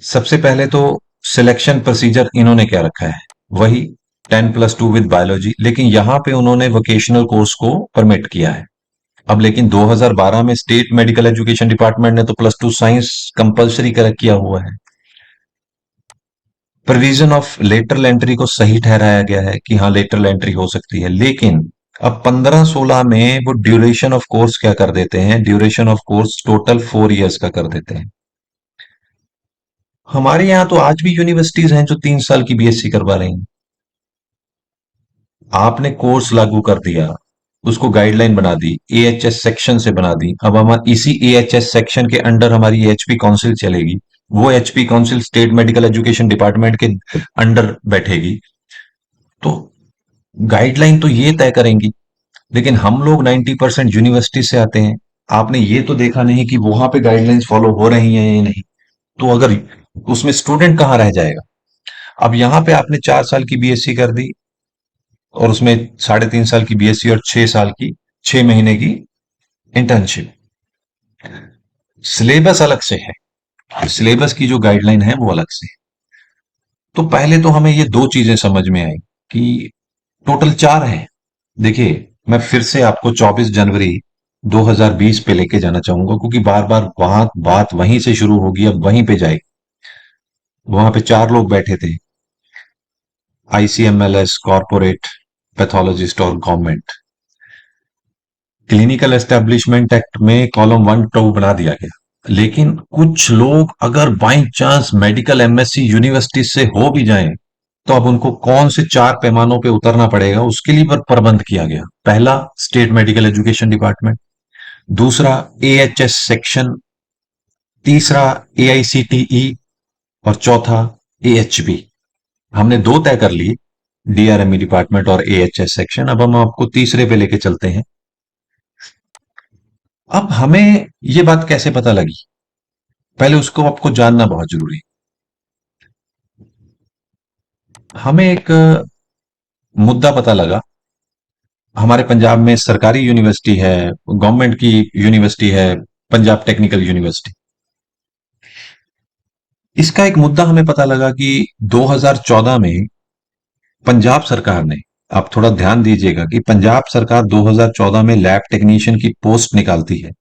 सबसे पहले तो सिलेक्शन प्रोसीजर इन्होंने क्या रखा है, वही 10+2 विद बायोलॉजी, लेकिन यहां पे उन्होंने वोकेशनल कोर्स को परमिट किया है। अब लेकिन 2012 में स्टेट मेडिकल एजुकेशन डिपार्टमेंट ने तो +2 साइंस कंपलसरी कर किया हुआ है। प्रोविजन ऑफ लेटरल एंट्री को सही ठहराया गया है कि हाँ लेटरल एंट्री हो सकती है, लेकिन अब 15-16 में वो ड्यूरेशन ऑफ कोर्स क्या कर देते हैं, duration of course total 4 years का कर देते हैं। हमारे यहाँ तो आज भी यूनिवर्सिटीज हैं जो 3 साल की बीएससी करवा रही हैं। आपने कोर्स लागू कर दिया, उसको गाइडलाइन बना दी, एएचएस सेक्शन से बना दी, अब हम इसी एएचएस सेक्शन के अंडर हमारी एएचपी काउंसिल चलेगी, वो HP council state medical education department के अंडर बैठेगी। तो गाइडलाइन तो ये तय करेंगी, लेकिन हम लोग 90% यूनिवर्सिटी से आते हैं। आपने ये तो देखा नहीं कि वहां पे गाइडलाइंस फॉलो हो रही हैं या नहीं। तो अगर उसमें स्टूडेंट कहाँ रह जाएगा। अब यहाँ पे आपने 4 साल की बीएससी कर दी, और उसमें 3.5 साल की बीएससी और 6 साल की, 6 महीने की इंटर्नशिप। सिलेबस अलग से है, सिलेबस की जो गाइडलाइन है वो अलग से है। तो पहले तो हमें ये दो चीजें समझ में आई कि टोटल चार हैं। देखिए, मैं फिर से आपको 24 जनवरी 2020 पे लेके जाना चाहूंगा, क्योंकि बार बार वहां बात वहीं से शुरू होगी, अब वहीं पे जाएगी। वहां पे चार लोग बैठे थे, आईसीएमएलएस, कॉरपोरेट, पैथोलॉजिस्ट और गवर्नमेंट। क्लिनिकल एस्टेब्लिशमेंट एक्ट में कॉलम 1 2 बना दिया गया, लेकिन कुछ लोग अगर by chance medical MSc university से हो भी जाएं, तो अब उनको कौन से चार पैमानों पे उतरना पड़ेगा, उसके लिए पर प्रबंध किया गया। पहला, स्टेट मेडिकल एजुकेशन डिपार्टमेंट। दूसरा, एएचएस सेक्शन। तीसरा, एआईसीटीई। और चौथा, एएचबी। हमने दो तय कर ली, डीआरएमई डिपार्टमेंट और एएचएस सेक्शन। अब हम आपको तीसरे पे लेके चलते हैं। अब हमें ये बात कैसे पता लगी, पहले उसको आपको जानना बहुत जरूरी है। हमें एक मुद्दा पता लगा। हमारे पंजाब में सरकारी यूनिवर्सिटी है, गवर्नमेंट की यूनिवर्सिटी है, पंजाब टेक्निकल यूनिवर्सिटी। इसका एक मुद्दा हमें पता लगा कि 2014 में पंजाब सरकार ने, आप थोड़ा ध्यान दीजिएगा कि पंजाब सरकार 2014 में लैब टेक्नीशियन की पोस्ट निकालती है,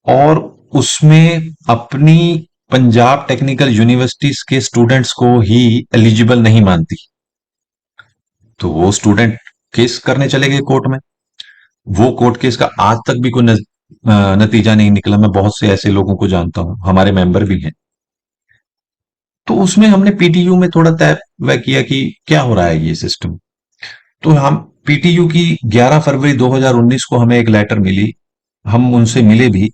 और उसमें अपनी पंजाब टेक्निकल यूनिवर्सिटीज के स्टूडेंट्स को ही एलिजिबल नहीं मानती। तो वो स्टूडेंट केस करने चले गए कोर्ट में। वो कोर्ट केस का आज तक भी कोई नतीजा नहीं निकला। मैं बहुत से ऐसे लोगों को जानता हूं, हमारे मेंबर भी हैं। तो उसमें हमने पीटीयू में थोड़ा तय वह किया कि क्या हो रहा है ये सिस्टम। तो हम पीटीयू की 11 फरवरी 2019 को हमें एक लेटर मिली। हम उनसे मिले भी।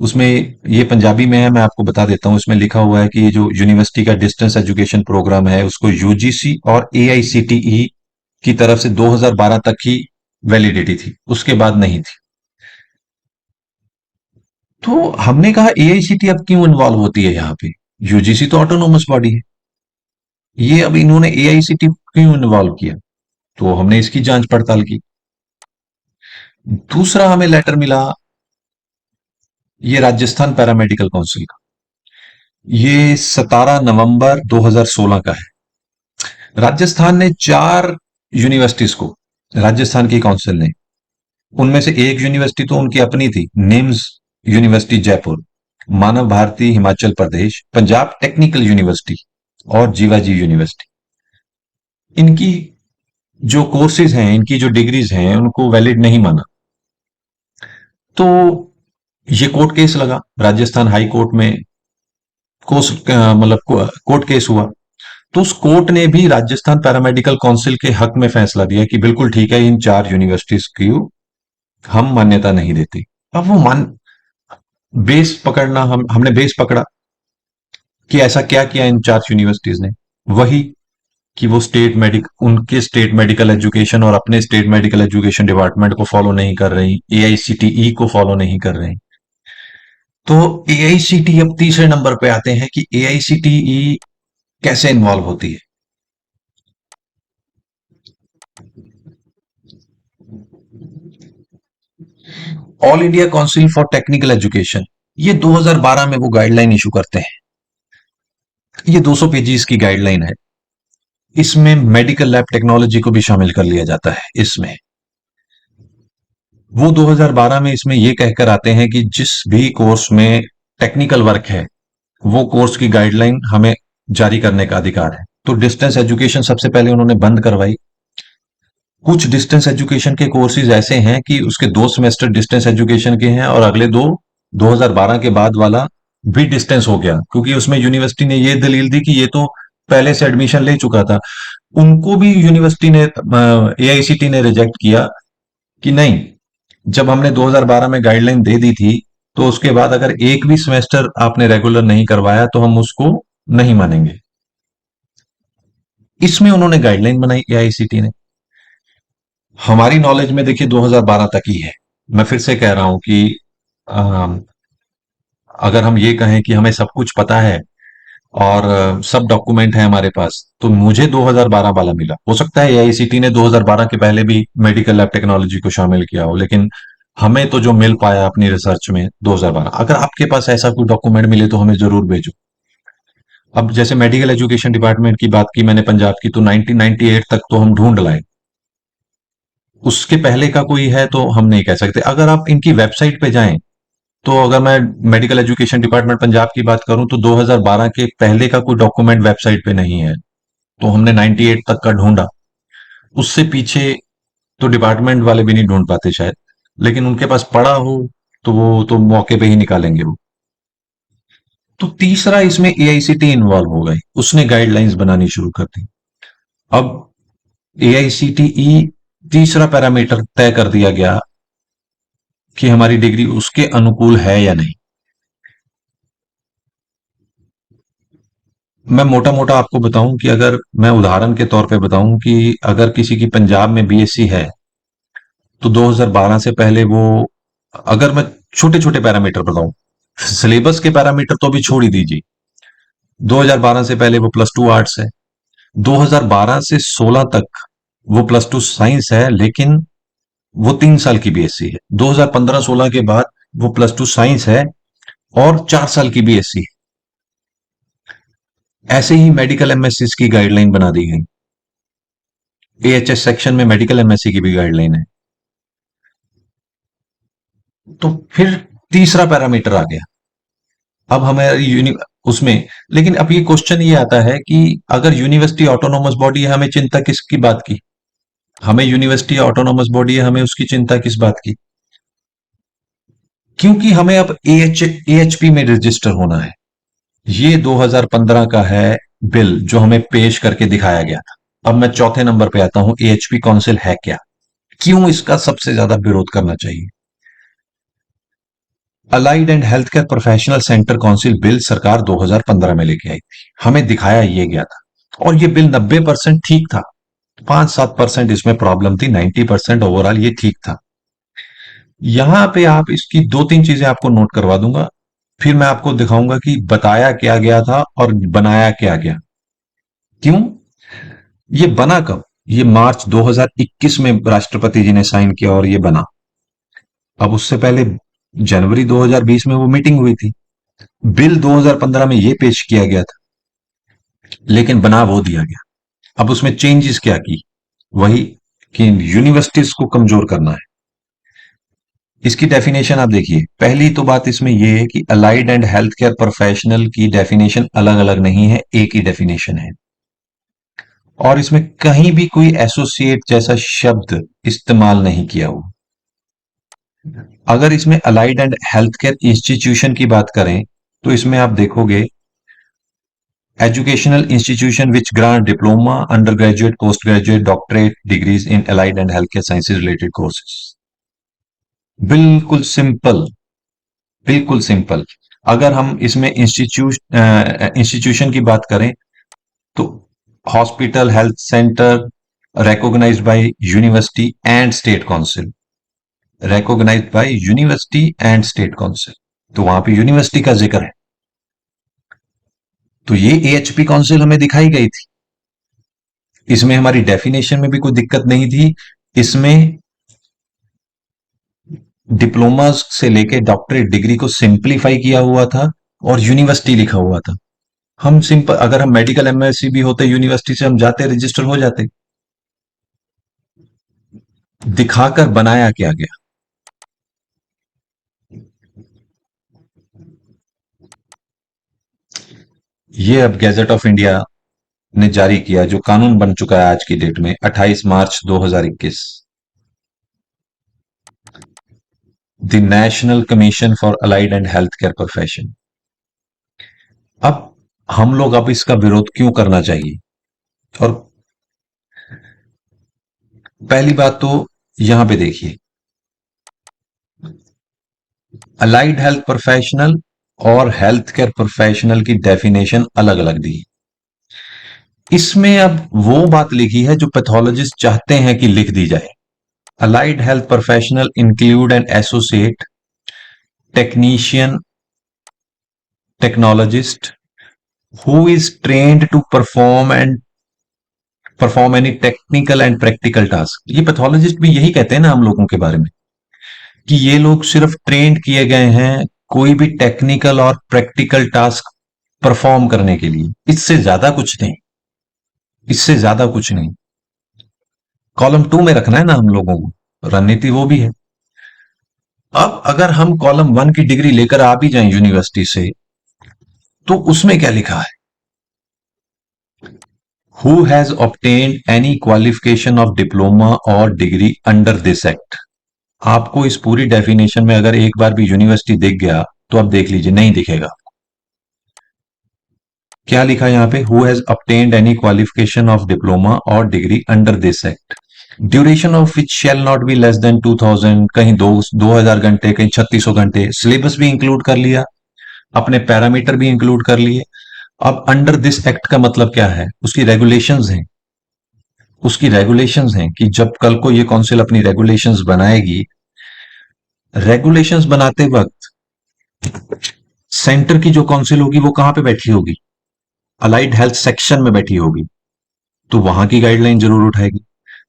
उसमें, ये पंजाबी में है, मैं आपको बता देता हूं। इसमें लिखा हुआ है कि ये जो यूनिवर्सिटी का डिस्टेंस एजुकेशन प्रोग्राम है, उसको यूजीसी और एआईसीटीई की तरफ से 2012 तक की वैलिडिटी थी, उसके बाद नहीं थी। तो हमने कहा एआईसीटी अब क्यों इन्वॉल्व होती है यहाँ पे, यूजीसी तो ऑटोनोमस बॉडी है, ये अब इन्होंने एआईसीटी क्यों इन्वॉल्व किया। तो हमने इसकी जांच पड़ताल की। दूसरा हमें लेटर मिला, ये राजस्थान पैरामेडिकल काउंसिल का। ये 17 नवंबर 2016 का है। राजस्थान ने चार यूनिवर्सिटीज को, राजस्थान की काउंसिल ने, उनमें से एक यूनिवर्सिटी तो उनकी अपनी थी, निम्स यूनिवर्सिटी जयपुर, मानव भारती हिमाचल प्रदेश, पंजाब टेक्निकल यूनिवर्सिटी और जीवाजी यूनिवर्सिटी, इनकी जो कोर्सेज हैं, इनकी जो डिग्रीज हैं, उनको वैलिड नहीं माना। तो ये कोर्ट केस लगा राजस्थान हाई कोर्ट में। मतलब कोर्ट केस हुआ। तो उस कोर्ट ने भी राजस्थान पैरामेडिकल काउंसिल के हक में फैसला दिया कि बिल्कुल ठीक है, इन चार यूनिवर्सिटीज की हम मान्यता नहीं देते। अब वो मान बेस पकड़ना, हमने बेस पकड़ा कि ऐसा क्या किया इन चार यूनिवर्सिटीज ने। वही कि वो उनके स्टेट मेडिकल एजुकेशन और अपने स्टेट मेडिकल एजुकेशन डिपार्टमेंट को फॉलो नहीं कर रही, एआईसीटीई को फॉलो नहीं कर रही। तो एआईसीटी अब तीसरे नंबर पे आते हैं कि एआईसीटीई कैसे इन्वॉल्व होती है। All India council for technical education, ये 2012 में वो गाइडलाइन इशू करते हैं। ये 200 पेजेस की गाइडलाइन है। इसमें मेडिकल लैब टेक्नोलॉजी को भी शामिल कर लिया जाता है। इसमें वो 2012 में इसमें ये कहकर आते हैं कि जिस भी कोर्स में टेक्निकल वर्क है, वो कोर्स की गाइडलाइन हमें जारी करने का अधिकार है। तो डिस्टेंस एजुकेशन सबसे पहले उन्होंने बंद करवाई। कुछ डिस्टेंस एजुकेशन के कोर्सेज ऐसे हैं कि उसके 2 सेमेस्टर डिस्टेंस एजुकेशन के हैं, और अगले दो 2012 के बाद वाला भी डिस्टेंस हो गया, क्योंकि उसमें यूनिवर्सिटी ने ये दलील दी कि ये तो पहले से एडमिशन ले चुका था। उनको भी यूनिवर्सिटी ने, एआईसीटी ने रिजेक्ट किया कि नहीं, जब हमने 2012 में गाइडलाइन दे दी थी, तो उसके बाद अगर एक भी सेमेस्टर आपने रेगुलर नहीं करवाया तो हम उसको नहीं मानेंगे। इसमें उन्होंने गाइडलाइन बनाई एआईसीटी ने। हमारी नॉलेज में देखिए 2012 तक ही है। मैं फिर से कह रहा हूं कि अम, अगर हम ये कहें कि हमें सब कुछ पता है और सब डॉक्यूमेंट है हमारे पास, तो मुझे 2012 वाला मिला। हो सकता है एआईसीटी ने 2012 के पहले भी मेडिकल लैब टेक्नोलॉजी को शामिल किया हो, लेकिन हमें तो जो मिल पाया अपनी रिसर्च में 2012। अगर आपके पास ऐसा कोई डॉक्यूमेंट मिले तो हमें जरूर भेजो। अब जैसे मेडिकल एजुकेशन डिपार्टमेंट की बात की मैंने पंजाब की, तो 1998 तक तो हम ढूंढ लाए। उसके पहले का कोई है तो हम नहीं कह सकते। अगर आप इनकी वेबसाइट पे जाएं, तो अगर मैं मेडिकल एजुकेशन डिपार्टमेंट पंजाब की बात करूं तो 2012 के पहले का कोई डॉक्यूमेंट वेबसाइट पे नहीं है। तो हमने 98 तक का ढूंढा। उससे पीछे तो डिपार्टमेंट वाले भी नहीं ढूंढ पाते शायद, लेकिन उनके पास पड़ा हो तो वो तो मौके पे ही निकालेंगे वो। तो तीसरा इसमें एआईसीटी इन्वॉल्व हो गई, उसने गाइडलाइंस बनानी शुरू कर दी। अब एआईसीटीई तीसरा पैरामीटर तय कर दिया गया कि हमारी डिग्री उसके अनुकूल है या नहीं। मैं मोटा मोटा आपको बताऊं कि अगर मैं उदाहरण के तौर पे बताऊं कि अगर किसी की पंजाब में बीएससी है, तो 2012 से पहले वो, अगर मैं छोटे छोटे पैरामीटर बताऊं, सिलेबस के पैरामीटर तो अभी छोड़ ही दीजिए। 2012 से पहले वो प्लस टू आर्ट्स है। 2012 से 16 तक वो प्लस टू साइंस है, लेकिन वो 3 साल की बीएससी है। 2015-16 के बाद वो प्लस टू साइंस है और 4 साल की बीएससी है। ऐसे ही मेडिकल एमएससी की गाइडलाइन बना दी गई। एएचएस सेक्शन में मेडिकल एमएससी की भी गाइडलाइन है। तो फिर तीसरा पैरामीटर आ गया। अब हमें उसमें, लेकिन अब ये क्वेश्चन ये आता है कि अगर यूनिवर्सिटी ऑटोनोमस बॉडी है, हमें चिंता किसकी बात की? हमें यूनिवर्सिटी ऑटोनोमस बॉडी है, हमें उसकी चिंता किस बात की? क्योंकि हमें अब एएचपी में रजिस्टर होना है। ये 2015 का है बिल जो हमें पेश करके दिखाया गया था। अब मैं चौथे नंबर पे आता हूं, एएचपी काउंसिल है क्या? क्यों इसका सबसे ज्यादा विरोध करना चाहिए? Allied and health care professional centre council bill सरकार 2015 में लेके आई थी। हमें दिखाया ये गया था, और ये बिल 90% ठीक था। 5-7% इसमें प्रॉब्लम थी, 90% ओवरऑल ये ठीक था। यहां पे आप इसकी दो तीन चीजें आपको नोट करवा दूंगा, फिर मैं आपको दिखाऊंगा कि बताया क्या गया था और बनाया क्या गया। क्यों ये बना, कब? ये मार्च 2021 में राष्ट्रपति जी ने साइन किया और ये बना। अब उससे पहले जनवरी 2020 में वो मीटिंग हुई थी। बिल 2015 में ये पेश किया गया था, लेकिन बना वो दिया गया। अब उसमें चेंजेस क्या की? वही कि यूनिवर्सिटीज को कमजोर करना है। इसकी डेफिनेशन आप देखिए। पहली तो बात इसमें यह है कि allied and health care professional की डेफिनेशन अलग अलग नहीं है, एक ही डेफिनेशन है। और इसमें कहीं भी कोई एसोसिएट जैसा शब्द इस्तेमाल नहीं किया हुआ। अगर इसमें allied and health care institution की बात करें, तो इसमें आप देखोगे educational institution which grant diploma, under graduate, post graduate, doctorate degrees in allied and health care sciences related courses. बिल्कुल सिंपल, बिल्कुल सिंपल। अगर हम इसमें इंस्टीट्यूशन की बात करें, तो hospital, health centre recognized by university and state council, recognized by university and state council, तो वहां पे यूनिवर्सिटी का जिक्र है। तो ये एएचपी काउंसिल हमें दिखाई गई थी। इसमें हमारी डेफिनेशन में भी कोई दिक्कत नहीं थी। इसमें डिप्लोमा से लेके डॉक्टरेट डिग्री को सिंप्लीफाई किया हुआ था और यूनिवर्सिटी लिखा हुआ था। हम सिंपल, अगर हम मेडिकल एमएससी भी होते यूनिवर्सिटी से, हम जाते रजिस्टर हो जाते। दिखाकर बनाया क्या गया? ये अब गैजेट ऑफ इंडिया ने जारी किया, जो कानून बन चुका है आज की डेट में, 28 मार्च 2021। The national commission for allied and health care profession. अब हम लोग, अब इसका विरोध क्यों करना चाहिए? और पहली बात तो यहां पे देखिए, अलाइड हेल्थ प्रोफेशनल और हेल्थ केयर प्रोफेशनल की डेफिनेशन अलग अलग दी। इसमें अब वो बात लिखी है जो पैथोलॉजिस्ट चाहते हैं कि लिख दी जाए। Allied health professional include an associate, technician, technologist who is trained to perform any technical and practical task. ये पैथोलॉजिस्ट भी यही कहते हैं ना हम लोगों के बारे में, कि ये लोग सिर्फ ट्रेंड किए गए हैं कोई भी टेक्निकल और प्रैक्टिकल टास्क परफॉर्म करने के लिए, इससे ज्यादा कुछ नहीं, इससे ज्यादा कुछ नहीं। कॉलम 2 में रखना है ना हम लोगों को, रणनीति वो भी है। अब अगर हम कॉलम 1 की डिग्री लेकर आ भी जाएं यूनिवर्सिटी से, तो उसमें क्या लिखा है? Who has obtained any qualification of diploma और डिग्री अंडर दिस एक्ट। आपको इस पूरी डेफिनेशन में अगर एक बार भी यूनिवर्सिटी दिख गया तो आप देख लीजिए, नहीं दिखेगा। क्या लिखा है यहां पे? Who has obtained any qualification of diploma और degree under this act, duration of which shall not be less than 2000, कहीं 2000 घंटे, कहीं 3600 घंटे। सिलेबस भी इंक्लूड कर लिया, अपने पैरामीटर भी इंक्लूड कर लिए। अब अंडर दिस एक्ट का मतलब क्या है? उसकी रेगुलेशंस हैं, उसकी रेगुलेशंस हैं कि जब कल को ये काउंसिल अपनी रेगुलेशंस बनाएगी, रेगुलेशंस बनाते वक्त सेंटर की जो काउंसिल होगी वो कहां पे बैठी होगी? अलाइड हेल्थ सेक्शन में बैठी होगी, तो वहां की गाइडलाइन जरूर उठाएगी।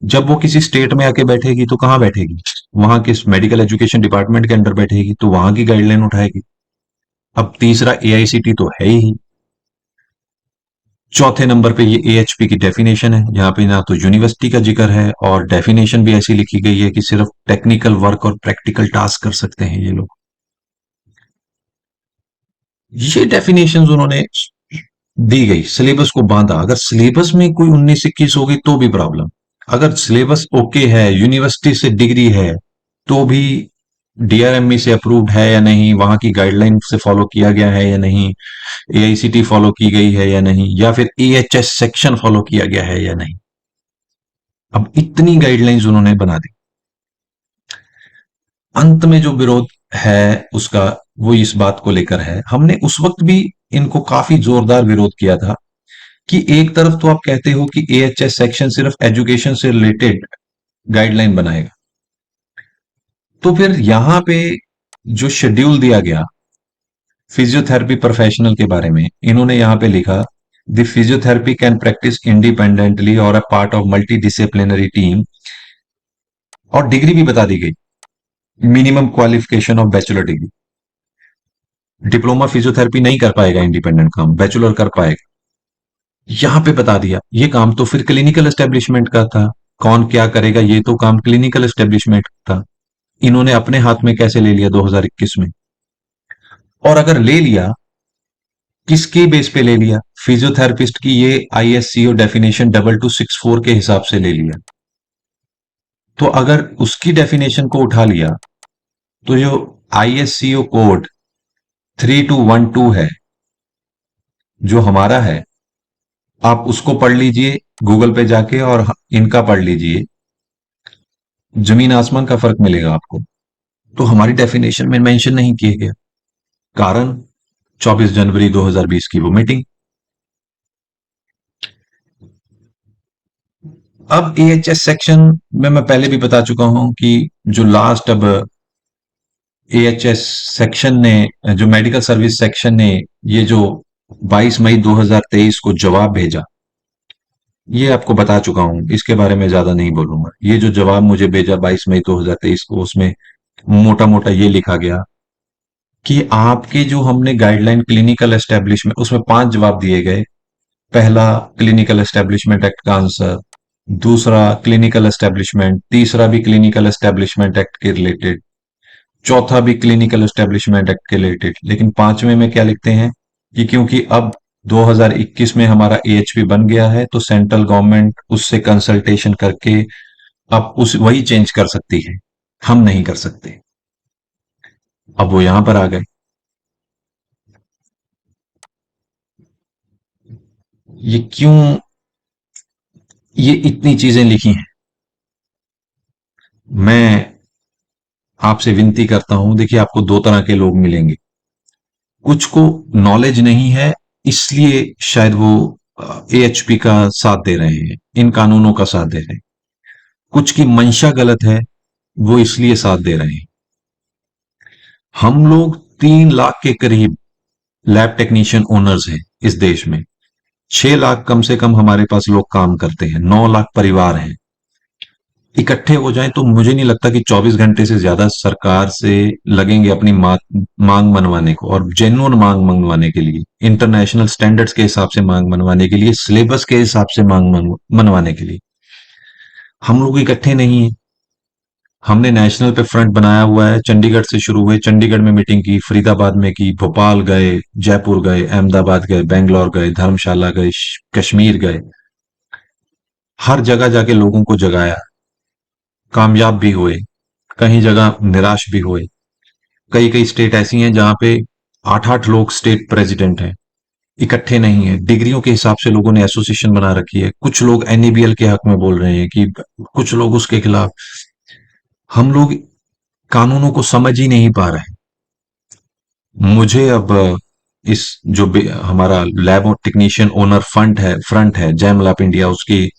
जब वो किसी स्टेट में आके बैठेगी तो कहां बैठेगी? वहां किस मेडिकल एजुकेशन डिपार्टमेंट के अंडर बैठेगी, तो वहां की गाइडलाइन उठाएगी। अब तीसरा एआईसीटी तो है ही। चौथे नंबर पे ये एएचपी की डेफिनेशन है, यहाँ पे ना तो यूनिवर्सिटी का जिक्र है और डेफिनेशन भी ऐसी लिखी गई है कि सिर्फ टेक्निकल वर्क और प्रैक्टिकल टास्क कर सकते हैं ये लोग। ये डेफिनेशन उन्होंने दी गई, सिलेबस को बांधा। अगर सिलेबस में कोई 19-21 होगी तो भी प्रॉब्लम। अगर सिलेबस ओके है, यूनिवर्सिटी से डिग्री है, तो भी डीआरएमई से अप्रूव्ड है या नहीं, वहां की गाइडलाइन से फॉलो किया गया है या नहीं, एआईसीटी फॉलो की गई है या नहीं, या फिर एएचएस सेक्शन फॉलो किया गया है या नहीं। अब इतनी गाइडलाइंस उन्होंने बना दी। अंत में जो विरोध है उसका, वो इस बात को लेकर है, हमने उस वक्त भी इनको काफी जोरदार विरोध किया था कि एक तरफ तो आप कहते हो कि एएचएस सेक्शन सिर्फ एजुकेशन से रिलेटेड गाइडलाइन बनाएगा, तो फिर यहां पे जो शेड्यूल दिया गया फिजियोथेरेपी प्रोफेशनल के बारे में, इन्होंने यहां पे लिखा the physiotherapy can practice independently और a part of multi disciplinary team, और डिग्री भी बता दी गई, minimum qualification of bachelor degree. Diploma physiotherapy नहीं कर पाएगा इंडिपेंडेंट काम, बैचलर कर पाएगा। यहां पे बता दिया ये काम तो फिर क्लिनिकल एस्टेब्लिशमेंट का था, कौन क्या करेगा ये तो काम क्लिनिकल एस्टेब्लिशमेंट था। इन्होंने अपने हाथ में कैसे ले लिया 2021 में? और अगर ले लिया, किसके बेस पे ले लिया? फिजियोथेरेपिस्ट की ये आईएससीओ डेफिनेशन 2264 के हिसाब से ले लिया। तो अगर उसकी डेफिनेशन को उठा लिया, तो जो आईएससीओ कोड 3212 है जो हमारा है, आप उसको पढ़ लीजिए गूगल पे जाके, और इनका पढ़ लीजिए, जमीन आसमान का फर्क मिलेगा आपको। तो हमारी डेफिनेशन में मेंशन नहीं किए गया, कारण 24 जनवरी 2020 की वो मीटिंग। अब एएचएस सेक्शन में मैं पहले भी बता चुका हूं कि जो लास्ट अब एएचएस सेक्शन ने, जो मेडिकल सर्विस सेक्शन ने ये जो 22 मई 2023 को जवाब भेजा, ये आपको बता चुका हूं, इसके बारे में ज्यादा नहीं बोलूंगा। ये जो जवाब मुझे भेजा 22 मई 2023 को, उसमें मोटा मोटा ये लिखा गया कि आपके जो हमने गाइडलाइन क्लिनिकल एस्टेब्लिशमेंट, उसमें 5 जवाब दिए गए। पहला, क्लिनिकल एस्टेब्लिशमेंट एक्ट का आंसर। दूसरा, क्लिनिकल एस्टेब्लिशमेंट। तीसरा भी क्लिनिकल एस्टेब्लिशमेंट एक्ट के रिलेटेड। चौथा भी क्लिनिकल एस्टेब्लिशमेंट एक्ट के रिलेटेड। लेकिन पांचवें में क्या लिखते हैं कि क्योंकि अब 2021 में हमारा एएचपी बन गया है, तो सेंट्रल गवर्नमेंट उससे कंसल्टेशन करके अब उस वही चेंज कर सकती है, हम नहीं कर सकते। अब वो यहां पर आ गए। ये क्यों ये इतनी चीजें लिखी हैं? मैं आपसे विनती करता हूं, देखिए आपको दो तरह के लोग मिलेंगे। कुछ को नॉलेज नहीं है, इसलिए शायद वो एएचपी का साथ दे रहे हैं, इन कानूनों का साथ दे रहे हैं। कुछ की मंशा गलत है, वो इसलिए साथ दे रहे हैं। हम लोग 3 लाख के करीब लैब टेक्नीशियन ओनर्स हैं इस देश में। 6 लाख कम से कम हमारे पास लोग काम करते हैं, 9 लाख परिवार हैं। इकट्ठे हो जाएं तो मुझे नहीं लगता कि 24 घंटे से ज्यादा सरकार से लगेंगे अपनी मांग मनवाने को, और जेन्युइन मांग मनवाने के लिए, इंटरनेशनल स्टैंडर्ड्स के हिसाब से मांग मनवाने के लिए, सिलेबस के हिसाब से मांग मनवाने के लिए। हम लोग इकट्ठे नहीं है। हमने नेशनल पे फ्रंट बनाया हुआ है, चंडीगढ़ से शुरू हुए, चंडीगढ़ में मीटिंग की, फरीदाबाद में की, भोपाल गए, जयपुर गए, अहमदाबाद गए, बेंगलोर गए, धर्मशाला गए, कश्मीर गए। हर जगह जाके लोगों को जगाया, कामयाब भी हुए, कहीं जगह निराश भी हुए। कई कई स्टेट ऐसी हैं जहां पे 8 8 लोग स्टेट प्रेसिडेंट हैं, इकट्ठे नहीं है। डिग्रियों के हिसाब से लोगों ने एसोसिएशन बना रखी है, कुछ लोग एनएबीएल के हक में बोल रहे हैं कि, कुछ लोग उसके खिलाफ। हम लोग कानूनों को समझ ही नहीं पा रहे। मुझे अब इस जो हमारा लैब और टेक्नीशियन ओनर फ्रंट है जैम लैब इंडिया, उसकी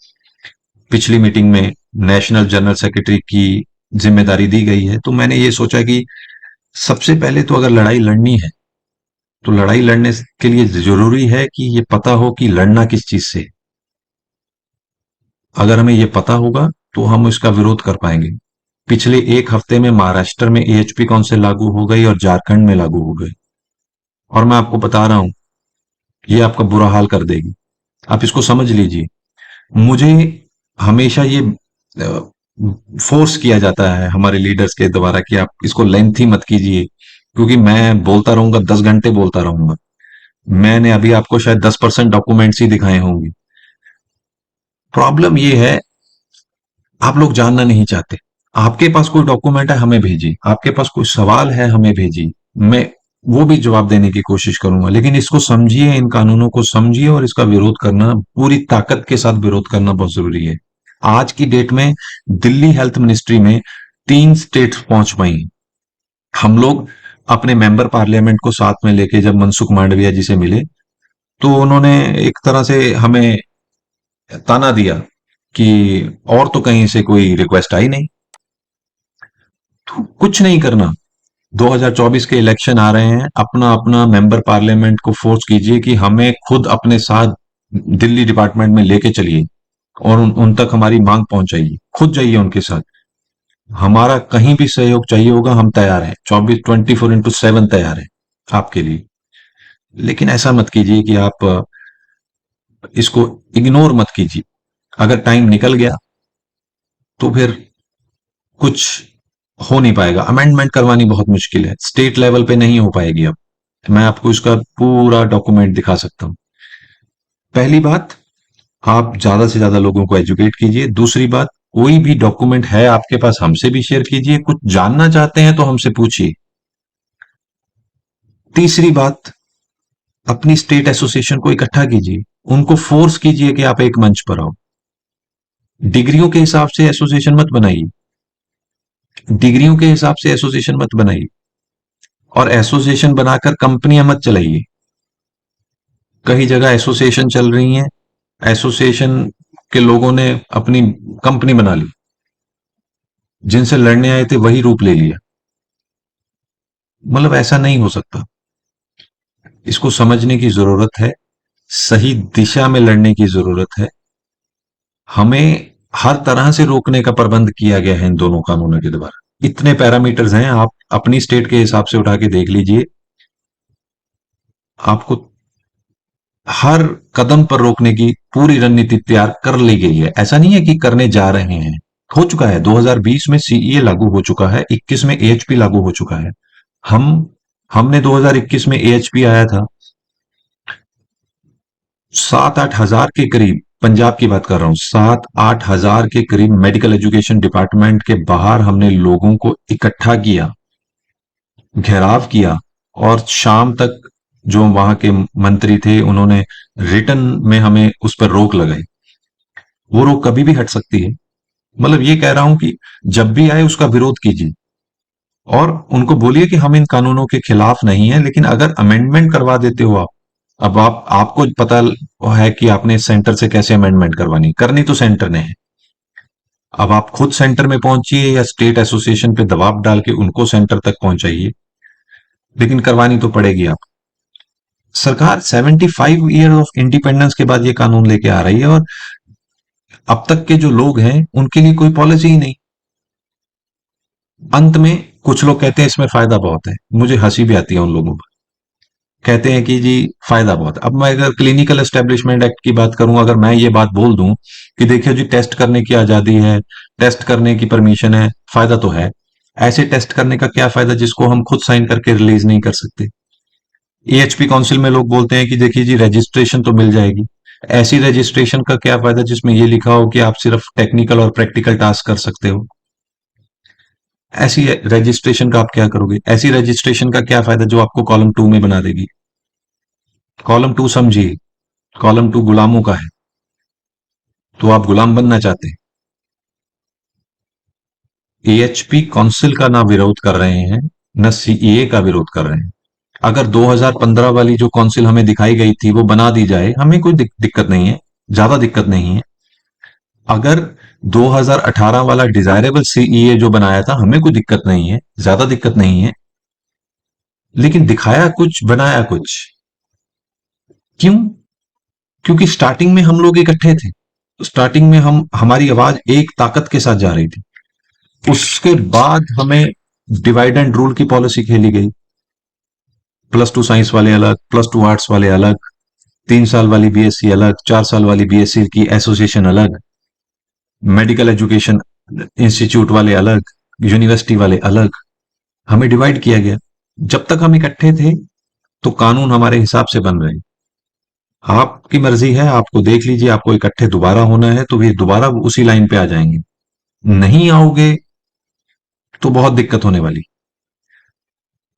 पिछली मीटिंग में नेशनल जनरल सेक्रेटरी की जिम्मेदारी दी गई है, तो मैंने ये सोचा कि सबसे पहले तो अगर लड़ाई लड़नी है, तो लड़ाई लड़ने के लिए जरूरी है कि ये पता हो कि लड़ना किस चीज से। अगर हमें ये पता होगा तो हम इसका विरोध कर पाएंगे। पिछले एक हफ्ते में महाराष्ट्र में एएचपी काउंसिल लागू हो गई और झारखंड में लागू हो गई, और मैं आपको बता रहा हूं, ये आपका बुरा हाल कर देगी। आप इसको समझ लीजिए। मुझे हमेशा ये फोर्स किया जाता है हमारे लीडर्स के द्वारा कि आप इसको लेंथी मत कीजिए, क्योंकि मैं बोलता रहूंगा, 10 घंटे बोलता रहूंगा। मैंने अभी आपको शायद 10% डॉक्यूमेंट्स ही दिखाए होंगे। प्रॉब्लम ये है, आप लोग जानना नहीं चाहते। आपके पास कोई डॉक्यूमेंट है, हमें भेजिए। आपके पास कोई सवाल है, हमें भेजिए। मैं वो भी जवाब देने की कोशिश करूंगा, लेकिन इसको समझिए, इन कानूनों को समझिए, और इसका विरोध करना, पूरी ताकत के साथ विरोध करना बहुत जरूरी है। आज की डेट में दिल्ली हेल्थ मिनिस्ट्री में 3 स्टेट्स पहुंच पाई हैं। हम लोग अपने मेंबर पार्लियामेंट को साथ में लेके जब मनसुख मांडविया जी से मिले, तो उन्होंने एक तरह से हमें ताना दिया कि और तो कहीं से कोई रिक्वेस्ट आई नहीं। तो कुछ नहीं करना, 2024 के इलेक्शन आ रहे हैं, अपना अपना मेंबर पार्लियामेंट को फोर्स कीजिए कि हमें खुद अपने साथ दिल्ली डिपार्टमेंट में लेके चलिए, और उन तक हमारी मांग पहुंचाइए, खुद जाइए उनके साथ। हमारा कहीं भी सहयोग चाहिए होगा, हम तैयार हैं, 24/7 तैयार हैं आपके लिए। लेकिन ऐसा मत कीजिए कि आप इसको इग्नोर मत कीजिए। अगर टाइम निकल गया तो फिर कुछ हो नहीं पाएगा। अमेंडमेंट करवानी बहुत मुश्किल है, स्टेट लेवल पे नहीं हो पाएगी। अब मैं आपको इसका पूरा डॉक्यूमेंट दिखा सकता हूं। पहली बात, आप ज्यादा से ज्यादा लोगों को एजुकेट कीजिए। दूसरी बात, कोई भी डॉक्यूमेंट है आपके पास, हमसे भी शेयर कीजिए। कुछ जानना चाहते हैं तो हमसे पूछिए। तीसरी बात, अपनी स्टेट एसोसिएशन को इकट्ठा कीजिए, उनको फोर्स कीजिए कि आप एक मंच पर आओ। डिग्रियों के हिसाब से एसोसिएशन मत बनाइए, डिग्रियों के हिसाब से एसोसिएशन मत बनाइए, और एसोसिएशन बनाकर कंपनियां मत चलाइए। कई जगह एसोसिएशन चल रही हैं, एसोसिएशन के लोगों ने अपनी कंपनी बना ली, जिनसे लड़ने आए थे वही रूप ले लिया। मतलब ऐसा नहीं हो सकता। इसको समझने की जरूरत है, सही दिशा में लड़ने की जरूरत है। हमें हर तरह से रोकने का प्रबंध किया गया है इन दोनों कानूनों के द्वारा। इतने पैरामीटर्स हैं, आप अपनी स्टेट के हिसाब से उठा के देख लीजिए। आपको हर कदम पर रोकने की पूरी रणनीति तैयार कर ली गई है। ऐसा नहीं है कि करने जा रहे हैं, हो चुका है। 2020 में सीईए लागू हो चुका है, 21 में एएचपी लागू हो चुका है। हम हमने 2021 में एएचपी आया था, 7 8 हजार के करीब, पंजाब की बात कर रहा हूं, 7 8 हजार के करीब मेडिकल एजुकेशन डिपार्टमेंट के बाहर हमने लोगों को इकट्ठा किया, घेराव किया, और शाम तक जो वहां के मंत्री थे उन्होंने रिटर्न में हमें उस पर रोक लगाई। वो रोक कभी भी हट सकती है। मतलब ये कह रहा हूं कि जब भी आए उसका विरोध कीजिए। और उनको बोलिए कि हम इन कानूनों के खिलाफ नहीं है, लेकिन अगर अमेंडमेंट करवा देते हो आप, अब आपको पता है कि आपने सेंटर से कैसे अमेंडमेंट करवानी, करनी तो सेंटर ने है। अब आप खुद सेंटर में पहुंचिए या स्टेट एसोसिएशन पे दबाव डाल के उनको सेंटर तक पहुंचाइए, लेकिन करवानी तो पड़ेगी आप। सरकार 75 ईयर ऑफ इंडिपेंडेंस के बाद ये कानून लेके आ रही है, और अब तक के जो लोग हैं उनके लिए कोई पॉलिसी ही नहीं। अंत में कुछ लोग कहते हैं इसमें फायदा बहुत है, मुझे हंसी भी आती है उन लोगों पर। कहते हैं कि जी फायदा बहुत है। अब मैं अगर क्लिनिकल एस्टेब्लिशमेंट एक्ट की बात करूं, अगर मैं ये बात बोल दूं कि देखिए जी टेस्ट करने की आजादी है, टेस्ट करने की परमिशन है, फायदा तो है। ऐसे टेस्ट करने का क्या फायदा जिसको हम खुद साइन करके रिलीज नहीं कर सकते? एएचपी काउंसिल में लोग बोलते हैं कि देखिए जी रजिस्ट्रेशन तो मिल जाएगी। ऐसी रजिस्ट्रेशन का क्या फायदा जिसमें ये लिखा हो कि आप सिर्फ टेक्निकल और प्रैक्टिकल टास्क कर सकते हो? ऐसी रजिस्ट्रेशन का आप क्या करोगे? ऐसी रजिस्ट्रेशन का क्या फायदा जो आपको कॉलम 2 में बना देगी? कॉलम 2 समझिए, कॉलम 2 गुलामों का है, तो आप गुलाम बनना चाहते हैं? एएचपी काउंसिल का ना विरोध कर रहे हैं, न सीईए का विरोध कर रहे हैं। अगर 2015 वाली जो काउंसिल हमें दिखाई गई थी वो बना दी जाए, हमें कोई दिक्कत नहीं है, ज्यादा दिक्कत नहीं है। अगर 2018 वाला डिजायरेबल सीईए जो बनाया था, हमें कोई दिक्कत नहीं है, ज्यादा दिक्कत नहीं है। लेकिन दिखाया कुछ, बनाया कुछ। क्यों? क्योंकि स्टार्टिंग में हम लोग इकट्ठे थे। स्टार्टिंग में हमारी आवाज एक ताकत के साथ जा रही थी। उसके बाद हमें डिवाइड एंड रूल की पॉलिसी खेली गई। +2 साइंस वाले अलग, +2 आर्ट्स वाले अलग, 3 साल वाली बीएससी अलग, 4 साल वाली बीएससी की एसोसिएशन अलग, मेडिकल एजुकेशन इंस्टीट्यूट वाले अलग, यूनिवर्सिटी वाले अलग। हमें डिवाइड किया गया। जब तक हम इकट्ठे थे तो कानून हमारे हिसाब से बन रहे। आपकी मर्जी है, आपको देख लीजिए, आपको इकट्ठे दोबारा होना है तो ये दोबारा उसी लाइन पे आ जाएंगे। नहीं आओगे तो बहुत दिक्कत होने वाली।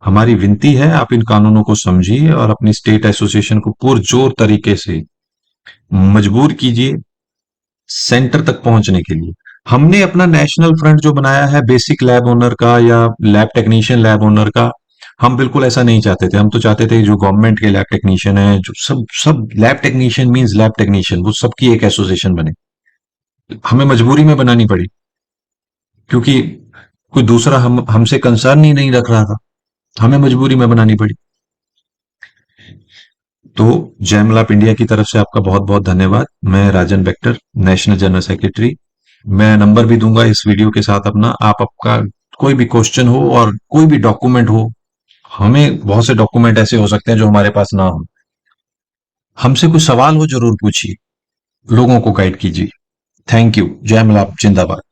हमारी विनती है आप इन कानूनों को समझिए और अपनी स्टेट एसोसिएशन को पुरजोर तरीके से मजबूर कीजिए सेंटर तक पहुंचने के लिए। हमने अपना नेशनल फ्रंट जो बनाया है बेसिक लैब ओनर का या लैब टेक्नीशियन लैब ओनर का, हम बिल्कुल ऐसा नहीं चाहते थे। हम तो चाहते थे जो गवर्नमेंट के लैब टेक्नीशियन है, जो सब सब lab technician means lab technician, वो सबकी एक एसोसिएशन बने। हमें मजबूरी में बनानी पड़ी, क्योंकि कोई दूसरा हम हमसे कंसर्न ही नहीं रख रहा था। हमें मजबूरी में बनानी पड़ी। तो जय मलाप इंडिया की तरफ से आपका बहुत बहुत धन्यवाद। मैं राजन बेक्टर, नेशनल जनरल सेक्रेटरी। मैं नंबर भी दूंगा इस वीडियो के साथ अपना। आप आपका कोई भी क्वेश्चन हो और कोई भी डॉक्यूमेंट हो, हमें बहुत से डॉक्यूमेंट ऐसे हो सकते हैं जो हमारे पास ना हो, हमसे कोई सवाल हो जरूर पूछिए, लोगों को गाइड कीजिए। Thank you. जय मलाप, जिंदाबाद।